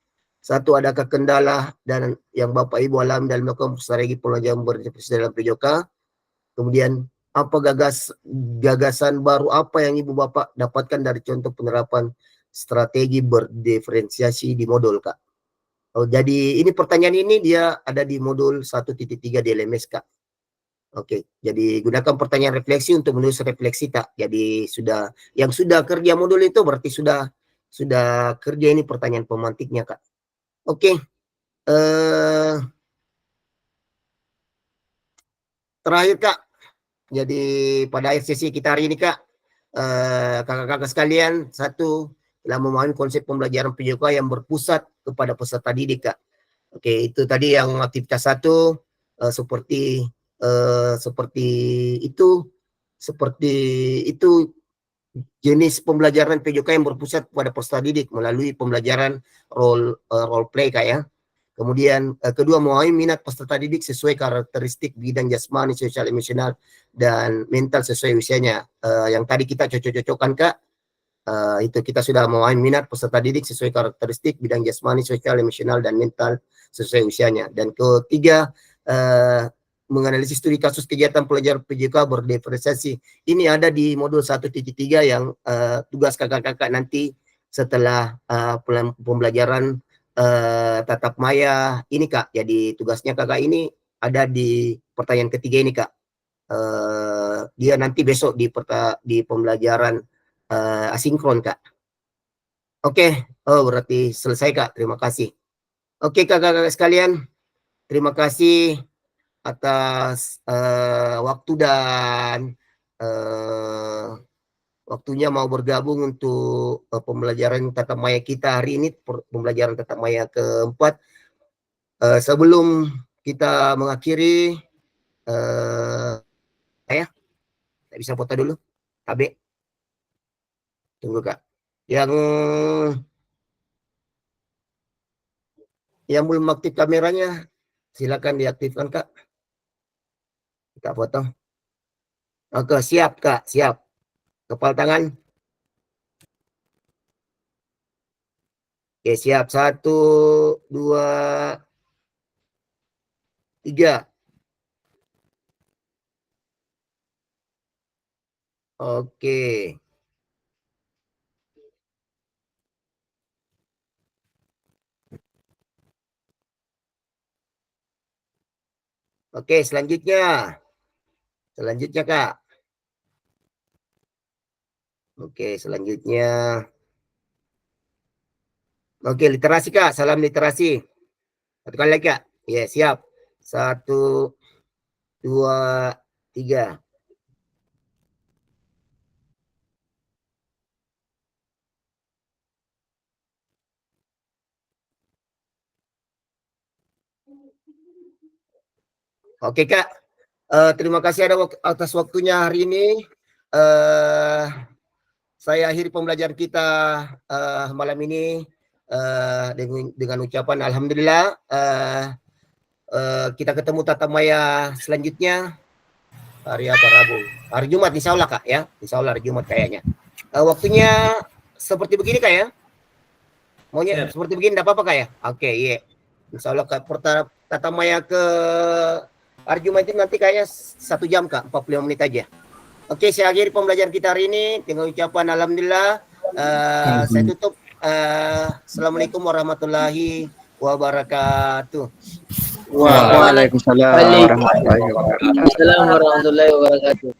1, adakah kendala dan yang Bapak Ibu alami dalam melakukan strategi pembelajaran berdiferensiasi dalam PJK? Kemudian apa gagasan baru apa yang Ibu Bapak dapatkan dari contoh penerapan strategi berdiferensiasi di modul Kak? Jadi ini pertanyaan ini dia ada di modul 1.3 di LMS Kak. Oke, jadi gunakan pertanyaan refleksi untuk menulis refleksi tak. Jadi yang sudah kerja modul itu berarti sudah kerja ini pertanyaan pemantiknya Kak. Oke, terakhir Kak. Jadi pada akhir sesi kita hari ini Kak, kakak-kakak sekalian, 1 telah memahami konsep pembelajaran PJK yang berpusat kepada peserta didik Kak. Oke, itu tadi yang aktivitas 1 seperti itu jenis pembelajaran PJK yang berpusat pada peserta didik melalui pembelajaran role play Kak ya. Kemudian kedua, memahami minat peserta didik sesuai karakteristik bidang jasmani, sosial, emosional, dan mental sesuai usianya. Yang tadi kita cocok-cocokkan Kak, itu kita sudah memahami minat peserta didik sesuai karakteristik bidang jasmani, sosial, emosional, dan mental sesuai usianya. Dan ketiga, menganalisis studi kasus kegiatan pelajar PJK berdiferensiasi. Ini ada di modul 1.3 yang tugas kakak-kakak nanti setelah pembelajaran tatap maya ini Kak. Jadi tugasnya kakak ini ada di pertanyaan ketiga ini Kak. Dia nanti besok di pembelajaran asinkron Kak. Oke, berarti selesai Kak. Terima kasih. Oke kakak-kakak sekalian, terima kasih atas waktu dan waktunya mau bergabung untuk pembelajaran tatap maya kita hari ini, pembelajaran tatap maya keempat. Sebelum kita mengakhiri, saya bisa foto dulu, KB. Tunggu Kak. Yang belum aktif kameranya, silakan diaktifkan Kak. Kita foto. Oke, siap Kak, siap. Kepal tangan. Oke, siap. 1, 2, 3. Oke. Oke, selanjutnya. Selanjutnya, Kak. Oke, selanjutnya. Oke, literasi, Kak. Salam literasi. Satu kali lagi, Kak. Ya, siap. 1, 2, 3. Oke, Kak. Terima kasih atas waktunya hari ini. Saya akhiri pembelajaran kita malam ini dengan ucapan alhamdulillah. Kita ketemu tatap maya selanjutnya hari apa, Rabu, hari Jumat insya Allah, Kak, ya. Insya Allah hari Jumat kayaknya. Waktunya seperti begini, Kak, ya. Maunya seperti begini, enggak apa-apa, Kak, ya. Oke, iya. Insya Allah, Kak, tatap maya ke hari Jumat itu nanti kayaknya 1 jam, Kak, 45 menit aja. Oke, saya akhiri pembelajaran kita hari ini dengan ucapan alhamdulillah. Saya tutup. Assalamualaikum warahmatullahi wabarakatuh. Waalaikumsalam warahmatullahi wabarakatuh. Assalamualaikum warahmatullahi wabarakatuh.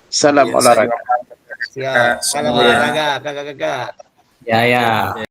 Salam olahraga. Siap. Salam olahraga, kakak-kakak. Ya.